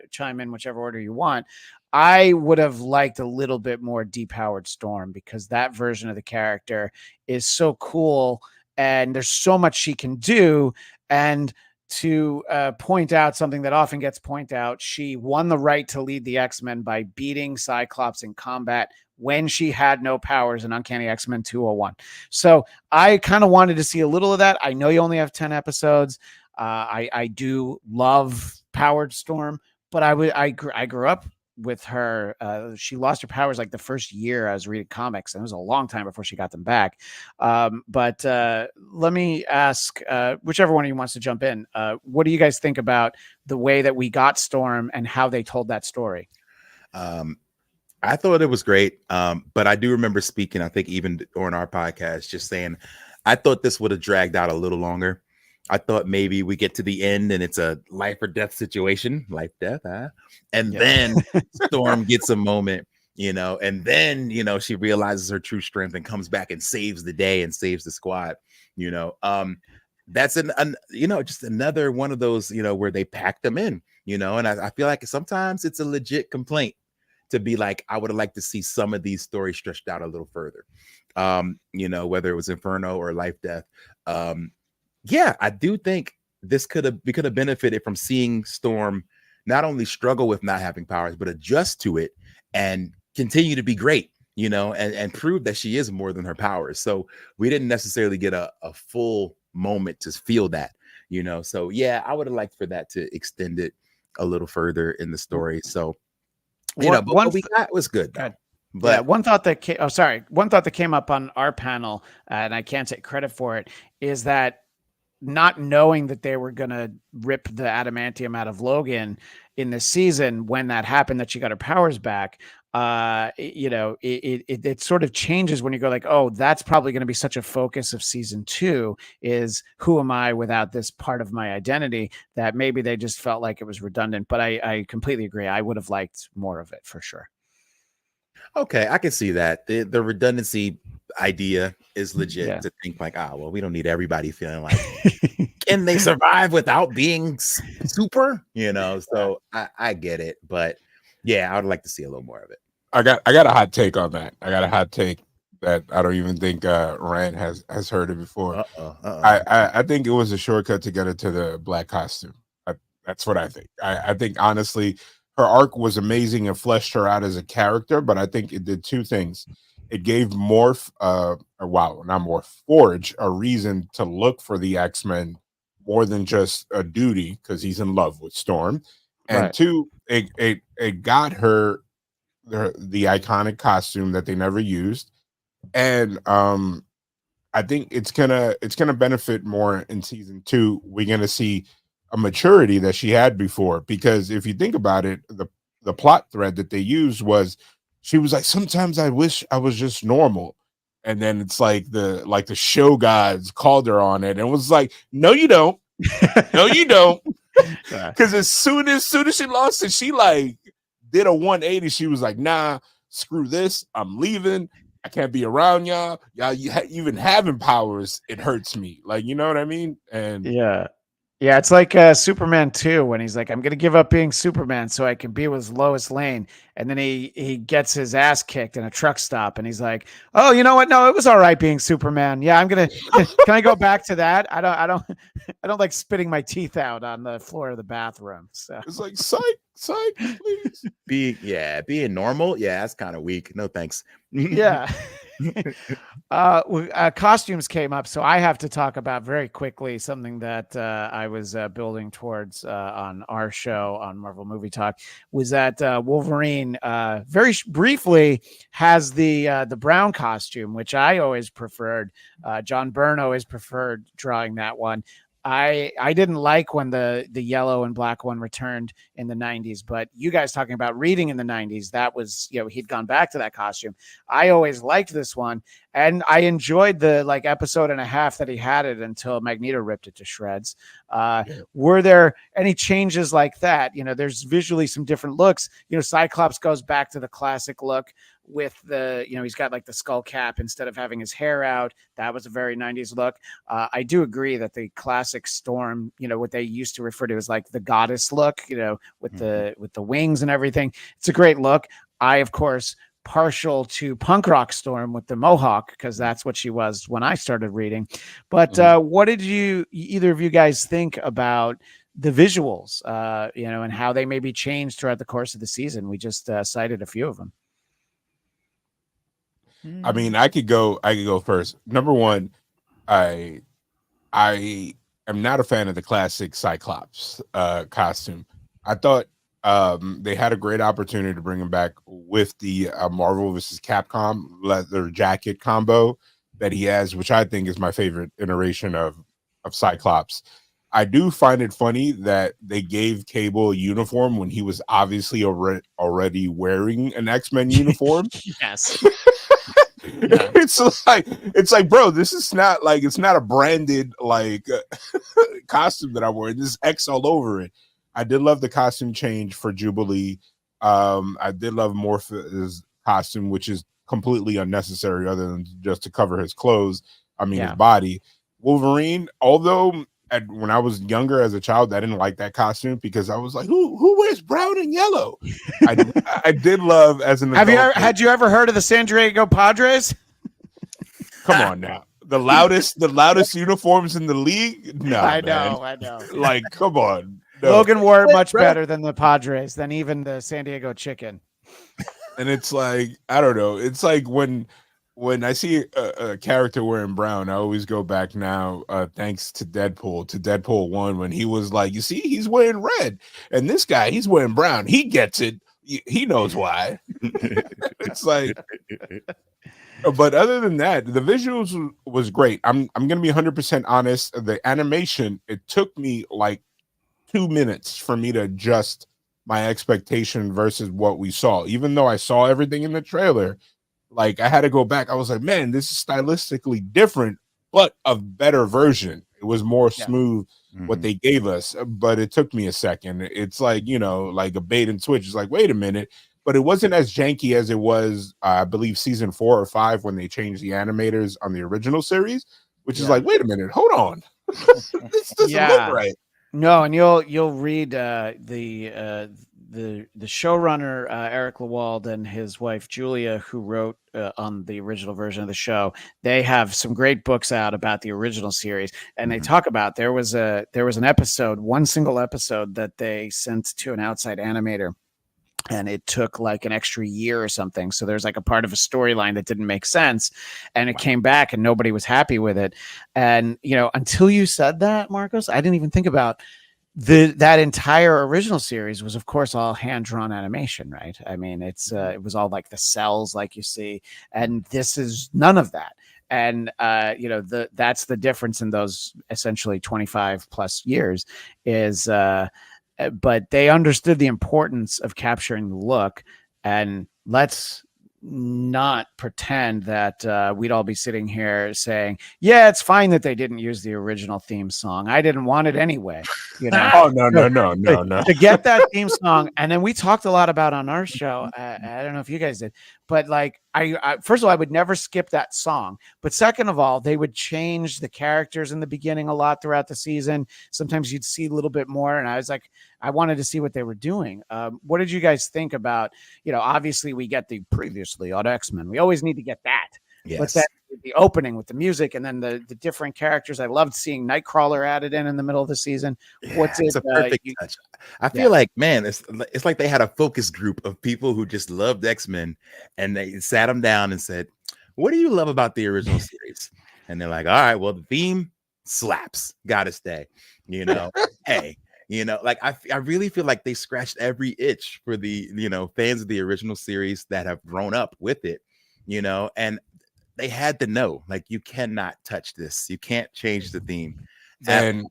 chime in whichever order you want. I would have liked a little bit more depowered Storm, because that version of the character is so cool, and there's so much she can do. And to point out something that often gets pointed out, she won the right to lead the X-Men by beating Cyclops in combat when she had no powers in Uncanny X-Men 201. So I kind of wanted to see a little of that. I know you only have 10 episodes. I do love Powered Storm, but I grew up with her. She lost her powers like the first year I was reading comics, and it was a long time before she got them back. But let me ask whichever one of you wants to jump in. What do you guys think about the way that we got Storm and how they told that story? I thought it was great. But I do remember speaking, I think even on our podcast, just saying, I thought this would have dragged out a little longer. I thought maybe we get to the end and it's a life or death situation, and then Storm gets a moment, and then, she realizes her true strength and comes back and saves the day and saves the squad, that's just another one of those, where they pack them in, and I feel like sometimes it's a legit complaint to be like, I would have liked to see some of these stories stretched out a little further. Whether it was Inferno or Life Death. Yeah, I do think we could have benefited from seeing Storm not only struggle with not having powers, but adjust to it and continue to be great, and prove that she is more than her powers. So we didn't necessarily get a full moment to feel that, So yeah, I would have liked for that to extend it a little further in the story. So, but what we got was good. But yeah, one thought that came up on our panel, and I can't take credit for it, is that not knowing that they were going to rip the adamantium out of Logan in this season, when that happened, that she got her powers back, it sort of changes when you go like, oh, that's probably going to be such a focus of season 2, is who am I without this part of my identity, that maybe they just felt like it was redundant. But I completely agree. I would have liked more of it for sure. Okay, I can see that. The redundancy idea is legit, to think like, well, we don't need everybody feeling like, can they survive without being super? So I get it. But yeah, I would like to see a little more of it. I got a hot take on that. I got a hot take that I don't even think Rand has heard it before. I think it was a shortcut to get it to the black costume. That's what I think. I think honestly, her arc was amazing and fleshed her out as a character, but I think it did two things. It gave Forge a reason to look for the X-Men more than just a duty, because he's in love with Storm. And two, it got her the iconic costume that they never used. And I think it's gonna benefit more in season 2. We're gonna see a maturity that she had before, because if you think about it, the plot thread that they used was, she was like, sometimes I wish I was just normal, and then it's like the show gods called her on it and was like, no you don't, no you don't, because as soon as she lost it, she like did a 180. She was like, nah, screw this, I'm leaving, I can't be around y'all even having powers, it hurts me, like, you know what I mean? And yeah, it's like Superman 2, when he's like, I'm going to give up being Superman so I can be with Lois Lane. And then he gets his ass kicked in a truck stop. And he's like, oh, you know what? No, it was all right being Superman. Yeah, I'm going to, can I go back to that? I don't like spitting my teeth out on the floor of the bathroom. So it's like, psych, please. Being normal. Yeah, that's kind of weak. No, thanks. Yeah. Costumes came up, so I have to talk about very quickly something that I was building towards on our show on Marvel Movie Talk, was that Wolverine very briefly has the brown costume, which I always preferred. John Byrne always preferred drawing that one. I didn't like when the yellow and black one returned in the 90s, but you guys talking about reading in the 90s, that was, he'd gone back to that costume. I always liked this one, and I enjoyed the episode and a half that he had it until Magneto ripped it to shreds. Were there any changes like that? There's visually some different looks. Cyclops goes back to the classic look with the, he's got like the skull cap instead of having his hair out. That was a very 90s look. I do agree that the classic Storm, what they used to refer to as like the goddess look, with the wings and everything. It's a great look. I, of course, partial to punk rock Storm with the mohawk, because that's what she was when I started reading. But what did either of you guys think about the visuals, and how they maybe changed throughout the course of the season? We just cited a few of them. I mean, I could go first. Number one, I am not a fan of the classic Cyclops costume. I thought they had a great opportunity to bring him back with the Marvel vs. Capcom leather jacket combo that he has, which I think is my favorite iteration of Cyclops. I do find it funny that they gave Cable a uniform when he was obviously already wearing an X-Men uniform. Yes. Yeah. It's like, bro, this is not like, it's not a branded costume that I'm wearing. This is X all over it. I did love the costume change for Jubilee. I did love Morpheus' costume, which is completely unnecessary other than just to cover his clothes. His body. Wolverine, although when I was younger as a child, I didn't like that costume because I was like, who wears brown and yellow? I did love as an adult. Had you ever heard of the San Diego Padres? Come on now. The loudest uniforms in the league? No, I man. know. Like, come on. No. Logan wore it much better than the Padres, than even the San Diego Chicken. And it's like, I don't know. It's like when I see a character wearing brown, I always go back now, thanks to Deadpool 1, when he was like, you see, he's wearing red. And this guy, he's wearing brown. He gets it. He knows why. It's like, but other than that, the visuals was great. I'm gonna be 100% honest. The animation, it took me like 2 minutes for me to adjust my expectation versus what we saw. Even though I saw everything in the trailer, like I had to go back. I was like, man, this is stylistically different, but a better version. It was more smooth what they gave us, but it took me a second. It's like, you know, like a bait and switch. It's like, wait a minute. But it wasn't as janky as it was, I believe, season 4 or 5 when they changed the animators on the original series, which is like, wait a minute, hold on. This doesn't look right. No, and you'll read the showrunner Eric Lewald and his wife Julia, who wrote on the original version of the show. They have some great books out about the original series, and they talk about there was an episode, one single episode that they sent to an outside animator. And it took like an extra year or something. So there's like a part of a storyline that didn't make sense. And it came back and nobody was happy with it. And, you know, until you said that, Marcos, I didn't even think about that entire original series was, of course, all hand-drawn animation, right? I mean, it was all like the cells like you see. And this is none of that. And, you know, that's the difference in those essentially 25 plus years is, but they understood the importance of capturing the look. And let's not pretend that we'd all be sitting here saying, yeah, it's fine that they didn't use the original theme song. I didn't want it anyway. You know? Oh, no. To get that theme song. And then we talked a lot about on our show. I don't know if you guys did, but like, I first of all, I would never skip that song. But second of all, they would change the characters in the beginning a lot throughout the season. Sometimes you'd see a little bit more. And I was like, I wanted to see what they were doing. What did you guys think about, you know, obviously we get the previously on X-Men. We always need to get that. Yes. But that the opening with the music and then the different characters. I loved seeing Nightcrawler added in the middle of the season. It's a perfect touch. I feel like, man, it's like they had a focus group of people who just loved X-Men, and they sat them down and said, what do you love about the original series? And they're like, all right, well, the theme slaps, gotta stay, you know. Hey, you know, like I really feel like they scratched every itch for the, you know, fans of the original series that have grown up with it, you know, and they had to know, like, you cannot touch this. You can't change the theme. And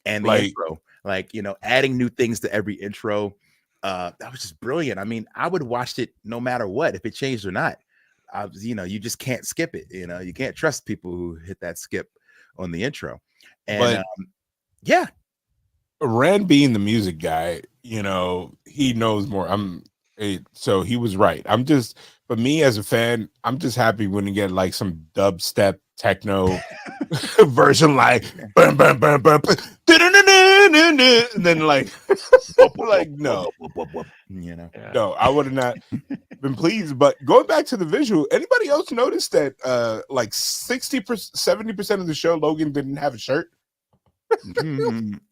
the intro, like, you know, adding new things to every intro. That was just brilliant. I mean, I would watch it no matter what, if it changed or not. You know, you just can't skip it. You know, you can't trust people who hit that skip on the intro. And yeah. Rand being the music guy, you know, he knows more. So he was right. For me as a fan, I'm just happy when you get like some dubstep techno version, like bum, bum, bum, bum, bum, and then like no, you know, no, I would have not been pleased. But going back to the visual, anybody else notice that like 60%, 70% of the show, Logan didn't have a shirt?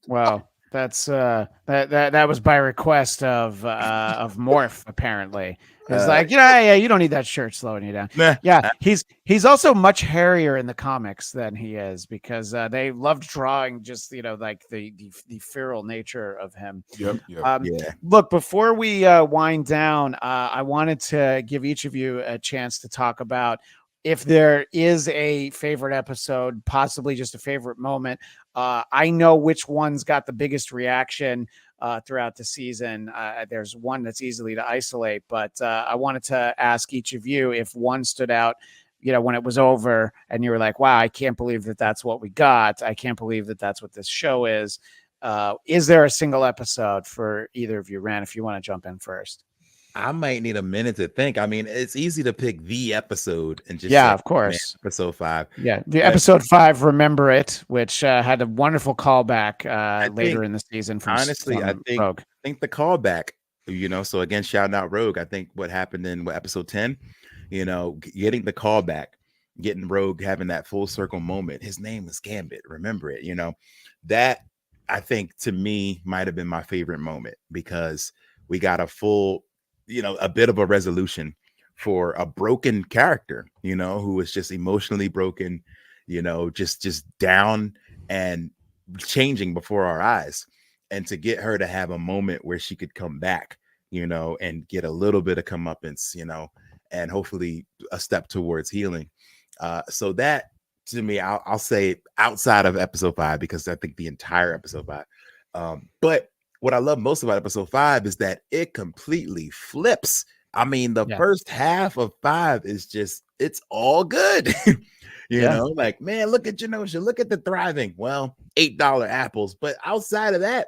Wow. That's that was by request of Morph, apparently. It's like, yeah, you don't need that shirt slowing you down. Nah. Yeah, he's also much hairier in the comics than he is, because they loved drawing just, you know, like the feral nature of him. Yep. Look, before we wind down, I wanted to give each of you a chance to talk about if there is a favorite episode, possibly just a favorite moment. I know which ones got the biggest reaction throughout the season. There's one that's easily to isolate, but I wanted to ask each of you if one stood out, you know, when it was over and you were like, wow, I can't believe that that's what we got. I can't believe that that's what this show is. Is there a single episode for either of you? Ran, if you want to jump in first. I might need a minute to think. I mean, it's easy to pick the episode and just Yeah, say, of man, course. episode 5. Yeah, the But episode 5, Remember It, which had a wonderful callback I later think, in the season honestly, I from think Rogue. the callback, so again, shouting out Rogue. I think what happened in episode 10, getting the callback, getting Rogue having that full circle moment. His name was Gambit. Remember it, that I think to me might have been my favorite moment because we got a full, a bit of a resolution for a broken character, who was just emotionally broken, just down and changing before our eyes. And to get her to have a moment where she could come back, and get a little bit of comeuppance, and hopefully a step towards healing. So that to me, I'll say outside of episode 5, because I think the entire episode 5. But what I love most about episode 5 is that it completely flips. I mean, the first half of 5 is just, it's all good. Like, man, look at Genosha, look at the thriving. Well, $8 apples, but outside of that,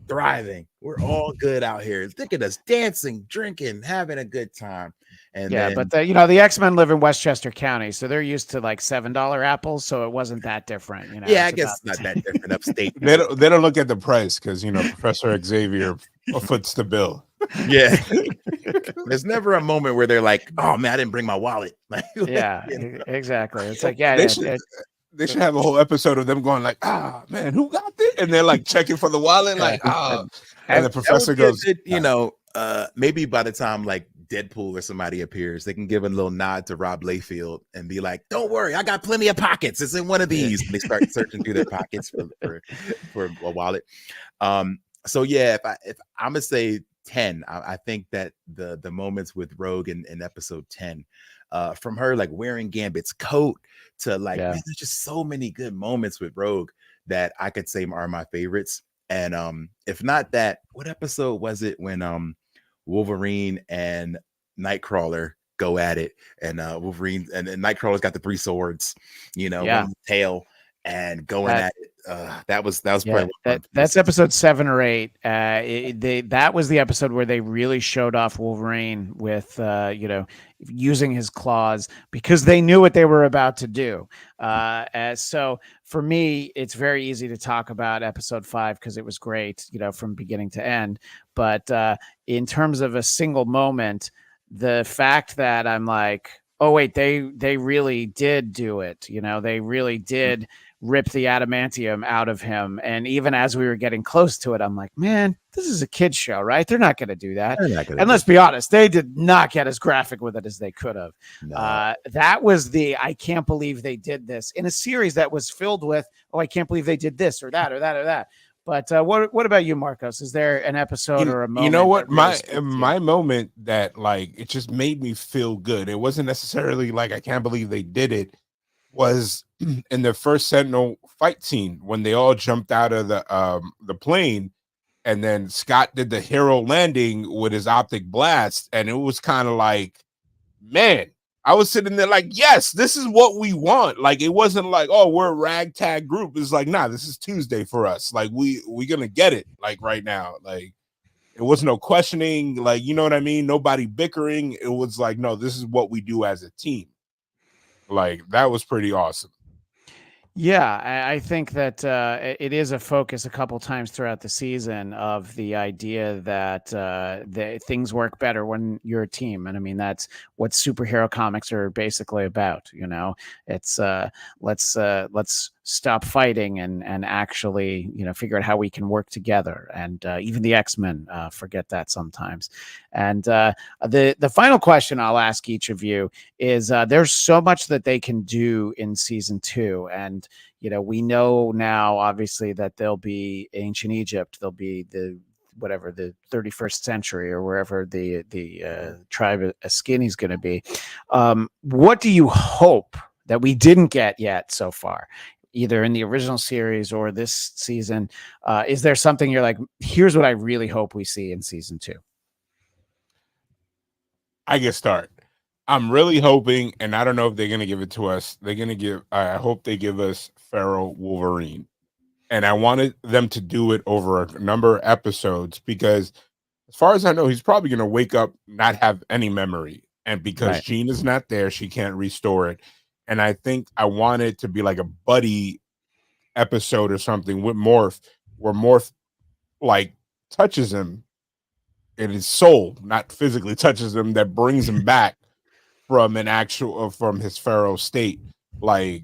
thriving. We're all good out here. Look at us dancing, drinking, having a good time. And but the X-Men live in Westchester County, so they're used to like $7 apples, so it wasn't that different. Yeah, I guess it's not that different upstate. They don't look at the price because Professor Xavier foots the bill. Yeah. There's never a moment where they're like, "Oh man, I didn't bring my wallet." Exactly. It's like, yeah, they should have a whole episode of them going like, "Ah, man, who got this?" And they're like checking for the wallet, like, "Ah." And the professor goes, maybe by the time like Deadpool or somebody appears, they can give a little nod to Rob Liefeld and be like, "Don't worry, I got plenty of pockets. It's in one of these." And they start searching through their pockets for a wallet. So yeah, if I'm gonna say 10, I think that the moments with Rogue in episode 10, from her like wearing Gambit's coat to like, man, there's just so many good moments with Rogue that I could say are my favorites. And if not that, what episode was it when Wolverine and Nightcrawler go at it, and Wolverine and Nightcrawler's got the 3 swords, one in the tail and going at it. That was probably that's episode 7 or 8. That was the episode where they really showed off Wolverine with using his claws, because they knew what they were about to do. So for me, it's very easy to talk about episode 5 because it was great, from beginning to end. But in terms of a single moment, the fact that I'm like, oh wait, they really did do it. They really did rip the adamantium out of him. And even as we were getting close to it, I'm like, man, this is a kid's show, right? They're not going to do that. And let's be honest, they did not get as graphic with it as they could have. No. That was I can't believe they did this in a series that was filled with, oh, I can't believe they did this or that or that or that. But what about you, Marcos? Is there an episode or a moment? You know what? My moment that like it just made me feel good. It wasn't necessarily like I can't believe they did it. Was in the first Sentinel fight scene when they all jumped out of the plane, and then Scott did the hero landing with his optic blast, and it was kind of like, man, I was sitting there like, yes, this is what we want. Like, it wasn't like, oh, we're a ragtag group. It's like, nah, this is Tuesday for us. Like, we're gonna get it like right now. Like, it was no questioning, like, you know what I mean? Nobody bickering. It was like, no, this is what we do as a team. Like, that was pretty awesome. Yeah, I think that it is a focus a couple times throughout the season of the idea that things work better when you're a team. And I mean, that's what superhero comics are basically about. It's let's stop fighting and actually, figure out how we can work together. And even the X-Men forget that sometimes. And the final question I'll ask each of you is there's so much that they can do in season 2. And, we know now, obviously, that there'll be ancient Egypt. There'll be the 31st century or wherever the tribe of Skinny is going to be. What do you hope that we didn't get yet so far, either in the original series or this season? Is there something you're like, here's what I really hope we see in season 2? I can start. I'm really hoping, and I don't know if they're going to give it to us. I hope they give us Feral Wolverine. And I wanted them to do it over a number of episodes because as far as I know, he's probably going to wake up, not have any memory. And because Right. Jean is not there, she can't restore it. And I think I want it to be like a buddy episode or something with Morph, where Morph like touches him in his soul, not physically touches him, that brings him back from an actual from his feral state. Like,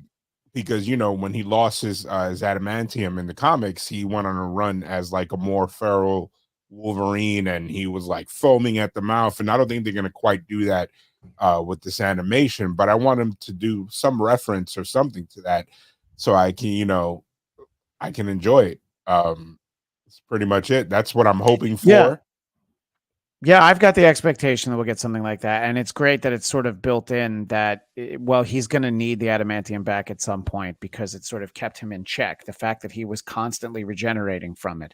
because when he lost his adamantium in the comics, he went on a run as like a more feral Wolverine, and he was like foaming at the mouth. And I don't think they're gonna quite do that with this animation, but I want him to do some reference or something to that, so I can I can enjoy it. It's pretty much it. That's what I'm hoping Yeah. for. Yeah, I've got the expectation that we'll get something like that. And it's great that it's sort of built in that, well, he's going to need the adamantium back at some point because it sort of kept him in check. The fact that he was constantly regenerating from it.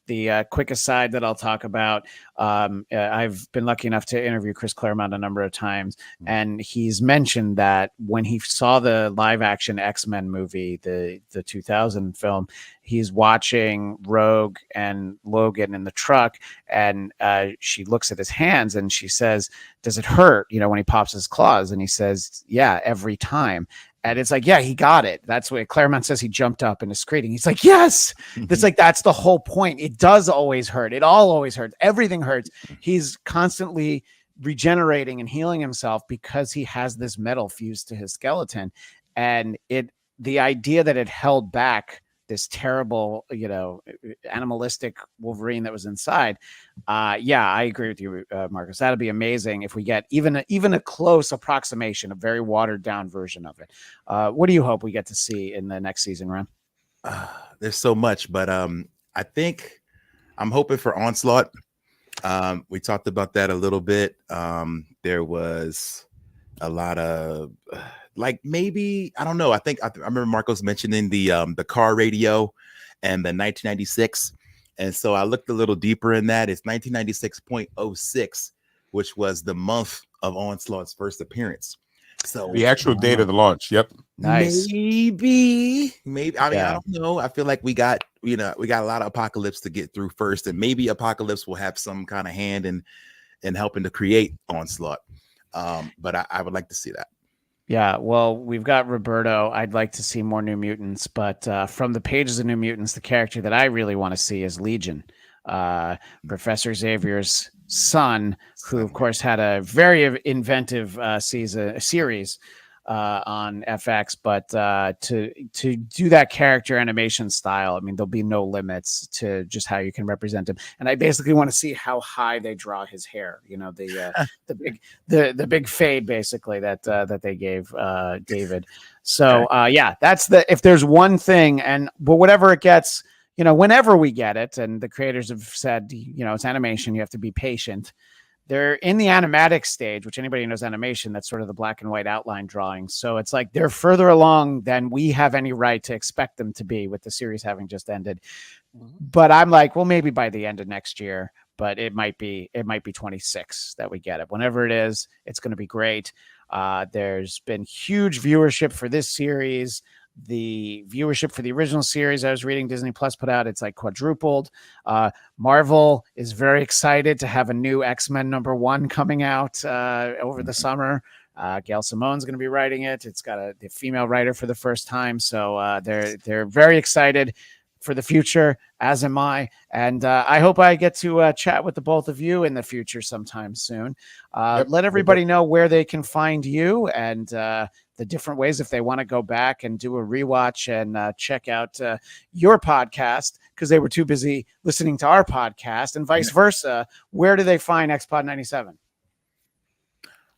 The quick aside that I'll talk about, I've been lucky enough to interview Chris Claremont a number of times, and he's mentioned that when he saw the live action X-Men movie, the 2000 film, he's watching Rogue and Logan in the truck, and she looks at his hands and she says, "Does it hurt?" When he pops his claws, and he says, "Yeah, every time." And it's like, yeah, he got it. That's what Claremont says. He jumped up and is screaming. He's like, yes. That's like, that's the whole point. It does always hurt. It all always hurts. Everything hurts. He's constantly regenerating and healing himself because he has this metal fused to his skeleton. And the idea that it held back this terrible, animalistic Wolverine that was inside. Yeah, I agree with you, Marcus. That'd be amazing if we get even a close approximation, a very watered down version of it. What do you hope we get to see in the next season, Ron? There's so much, but I think I'm hoping for Onslaught. We talked about that a little bit. There was a lot of like, maybe, I don't know. I remember Marcos mentioning the car radio and the 1996. And so I looked a little deeper in that. It's 1996.06, which was the month of Onslaught's first appearance. So The actual date of the launch. Yep. Nice. Maybe. I mean, Yeah. I don't know. I feel like we got a lot of Apocalypse to get through first, and maybe Apocalypse will have some kind of hand in helping to create Onslaught. But I would like to see that. Yeah, well, we've got Roberto. I'd like to see more New Mutants, but from the pages of New Mutants, the character that I really want to see is Legion, Professor Xavier's son, who, of course, had a very inventive series on FX. But to do that character animation style, I mean, there'll be no limits to just how you can represent him. And I basically want to see how high they draw his hair. The big fade basically that they gave David. So yeah, that's if there's one thing, but whatever it gets, whenever we get it, and the creators have said, it's animation, you have to be patient. They're in the animatic stage, which anybody who knows animation, that's sort of the black and white outline drawing. So it's like they're further along than we have any right to expect them to be, with the series having just ended. But I'm like, well, maybe by the end of next year, but it might be 26 that we get it. Whenever it is, it's going to be great. There's been huge viewership for this series. The viewership for the original series, I was reading, Disney Plus put out, it's like quadrupled. Marvel is very excited to have a new X-Men #1 coming out over the summer. Gail Simone's going to be writing it. It's got the female writer for the first time, so they're very excited for the future, as am I. And I hope I get to chat with the both of you in the future sometime soon. Let everybody know where they can find you and the different ways if they want to go back and do a rewatch and check out your podcast because they were too busy listening to our podcast, and vice versa. Where do they find XPod 97?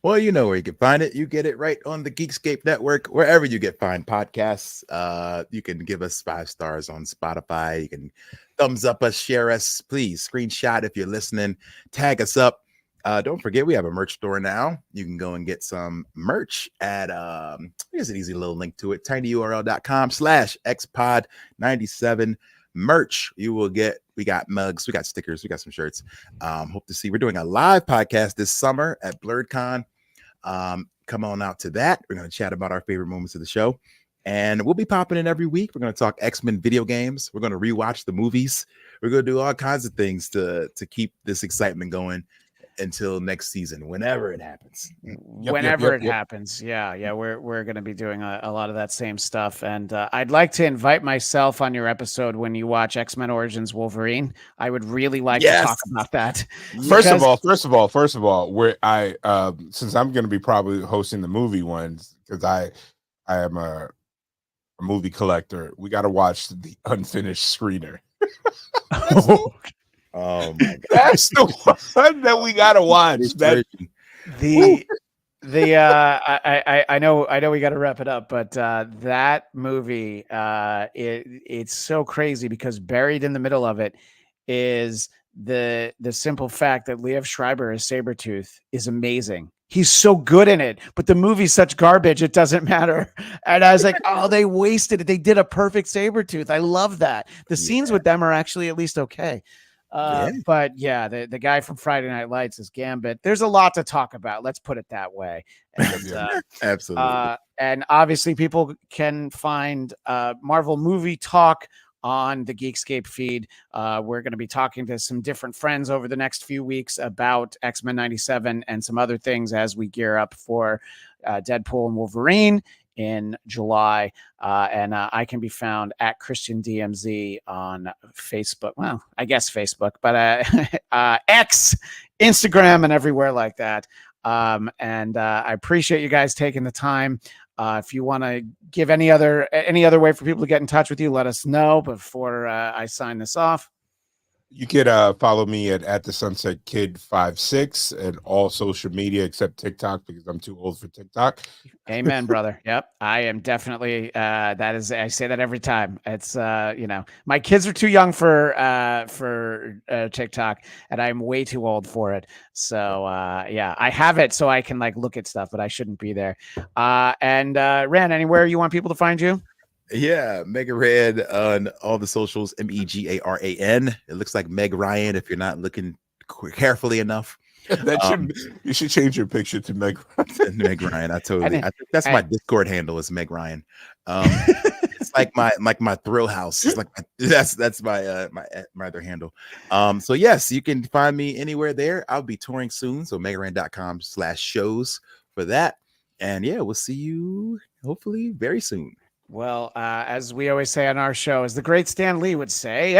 Well, you know where you can find it. You get it right on the Geekscape Network, wherever you get fine podcasts. You can give us 5 stars on Spotify. You can thumbs up us, share us. Please screenshot if you're listening. Tag us up. Don't forget, we have a merch store now. You can go and get some merch at, here's an easy little link to it, tinyurl.com/xpod97 merch. You will get, we got mugs, we got stickers, we got some shirts. Hope to see, we're doing a live podcast this summer at BlerdCon. Come on out to that. We're going to chat about our favorite moments of the show. And we'll be popping in every week. We're going to talk X-Men video games. We're going to rewatch the movies. We're going to do all kinds of things to keep this excitement going until next season, whenever it happens. Whenever it happens. Yeah. We're going to be doing a lot of that same stuff. And I'd like to invite myself on your episode when you watch X-Men Origins Wolverine. I would really like to talk about that. First of all, where I since I'm going to be probably hosting the movie ones, because I am a movie collector, we got to watch the unfinished screener. Oh my God. That's the one that we gotta watch. I know we got to wrap it up, but that movie, it's so crazy because buried in the middle of it is the simple fact that Liev Schreiber as Sabretooth is amazing. He's so good in it, but the movie's such garbage, it doesn't matter. And I was like, oh, they wasted it. They did a perfect Sabretooth. I love that. The scenes with them are actually at least okay. But yeah, the guy from Friday Night Lights is Gambit. There's a lot to talk about. Let's put it that way. And, absolutely. And obviously people can find Marvel Movie Talk on the Geekscape feed. We're going to be talking to some different friends over the next few weeks about X-Men 97 and some other things as we gear up for Deadpool and Wolverine in July. And I can be found at Christian DMZ on Facebook. Well, I guess Facebook, but X, Instagram, and everywhere like that. And I appreciate you guys taking the time. If you want to give any other way for people to get in touch with you, let us know before I sign this off. You could follow me at the Sunset Kid 56 and all social media except TikTok because I'm too old for TikTok. Amen, brother. Yep, I am definitely. That is, I say that every time. It's my kids are too young for TikTok, and I'm way too old for it. So I have it so I can like look at stuff, but I shouldn't be there. And Ran, anywhere you want people to find you? Yeah, Mega Ran on all the socials, MEGARAN. It looks like Meg Ryan if you're not looking carefully enough. You should change your picture to Meg Ryan. Meg Ryan. I think that's my Discord handle is Meg Ryan. It's like my Thrill House. It's like that's my my other handle. So yes, you can find me anywhere there. I'll be touring soon. So megaran.com/shows for that. And yeah, we'll see you hopefully very soon. Well, as we always say on our show, as the great Stan Lee would say,